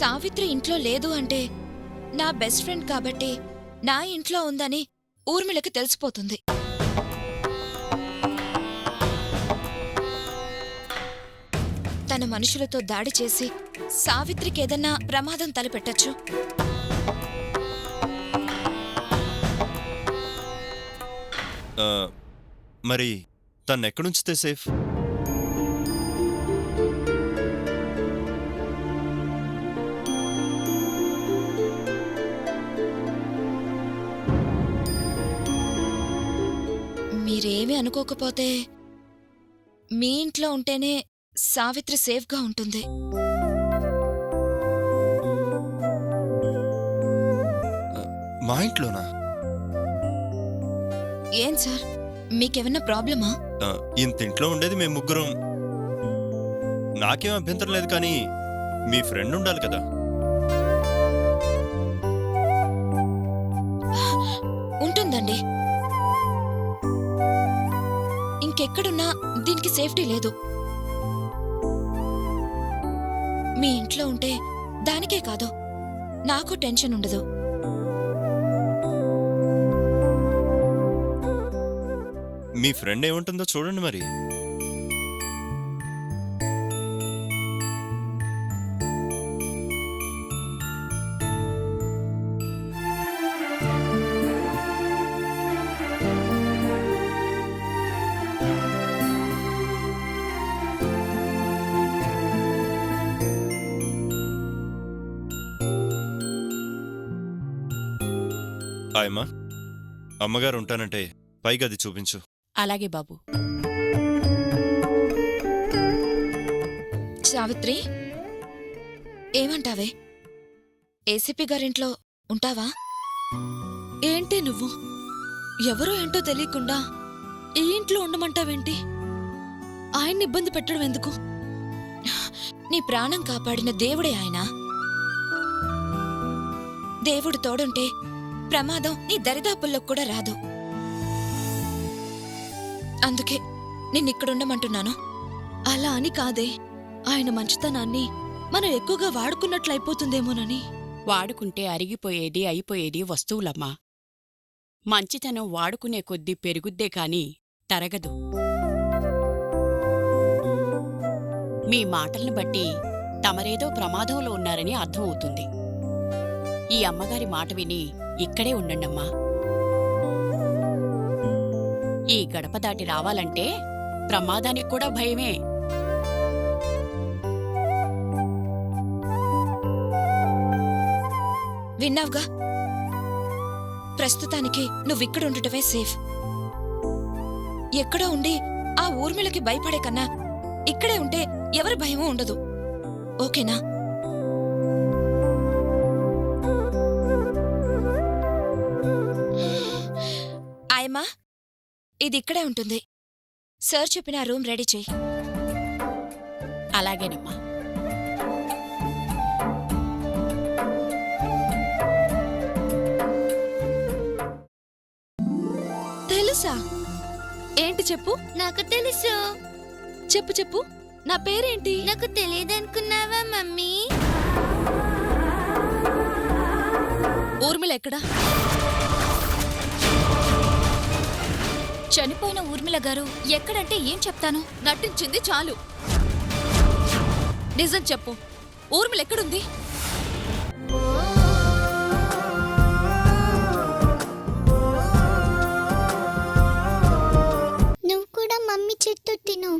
సావిత్రి ఇంట్లో లేదు అంటే నా బెస్ట్ ఫ్రెండ్ కాబట్టి నా ఇంట్లో ఉందని ఊర్మిళకి తెలిసిపోతుంది. తన మనుషులతో దాడి చేసి సావిత్రికి ఏదన్నా ప్రమాదం తలపెట్టచ్చు. మరి తన్నెక్కడుంచితే సేఫ్? మీరేమీ అనుకోకపోతే మీ ఇంట్లో ఉంటేనే సావిత్రి సేఫ్గా ఉంటుంది. మా ఇంట్లోనా? ఏం సార్, మీకేమన్నా ప్రాబ్లమా? ఇంత ఇంట్లో ఉండేది మేము ముగ్గురం. నాకేం అభ్యంతరం లేదు, కానీ మీ ఫ్రెండ్ ఉండాలి కదా. ఉంటుందండి. ఇంకెక్కడున్నా దీనికి సేఫ్టీ లేదు. మీ ఇంట్లో ఉంటే దానికే కాదు, నాకు టెన్షన్ ఉండదు. మీ ఫ్రెండ్ ఏముంటుందో చూడండి మరి. ఆయమ్మా, అమ్మగారు ఉంటానంటే పై గది చూపించు. అలాగే బాబు. సావిత్రి, ఏమంటావే? ఏసీపీ గారింట్లో ఉంటావా? ఏంటి నువ్వు? ఎవరో ఏంటో తెలియకుండా ఈ ఇంట్లో ఉండమంటావేంటి? ఆయన్ని ఇబ్బంది పెట్టడం ఎందుకు? నీ ప్రాణం కాపాడిన దేవుడే ఆయన. దేవుడు తోడుంటే ప్రమాదం నీ దరిదాపుల్లోకి కూడా రాదు. అందుకే నిన్నిక్కడుండమంటున్నాను. అలా అని కాదే, ఆయన మంచితనాన్ని మనం ఎక్కువగా వాడుకున్నట్లయిపోతుందేమోనని. వాడుకుంటే అరిగిపోయేది అయిపోయేది వస్తువులమ్మా. మంచితనం వాడుకునే కొద్దీ పెరుగుద్దే కాని తరగదు. మీ మాటల్ని బట్టి తమరేదో ప్రమాదంలో ఉన్నారని అర్థమవుతుంది. ఈ అమ్మగారి మాట విని ఇక్కడే ఉండండమ్మా. ఈ గడప దాటి రావాలంటే ప్రమాదానికి కూడా భయమే. విన్నావుగా, ప్రస్తుతానికి నువ్విక్కడుండటమే సేఫ్. ఎక్కడో ఉండి ఆ ఊర్మిళకి భయపడే కన్నా ఇక్కడే ఉంటే ఎవరి భయమూ ఉండదు. ఓకేనా? ఆయమ్మా, ఇది ఇక్కడే ఉంటుంది. సార్ చెప్పిన రూమ్ రెడీ చెయ్యి. అలాగేనమ్మా. తెలుసా? ఏంటి చెప్పు. నాకు తెలుసు. చెప్పు చెప్పు. నా పేరేంటి? నాకు తెలియదనుకున్నావా మమ్మీ? ఊర్మిళ ఎక్కడా? చనిపోయిన ఊర్మిళ గారు ఎక్కడంటే ఏం చెప్తాను? నటించింది చాలు. నిజం చెప్పు. ఊర్మిళ ఎక్కడుంది? నువ్వు కూడా మమ్మీ చెట్టు తిను.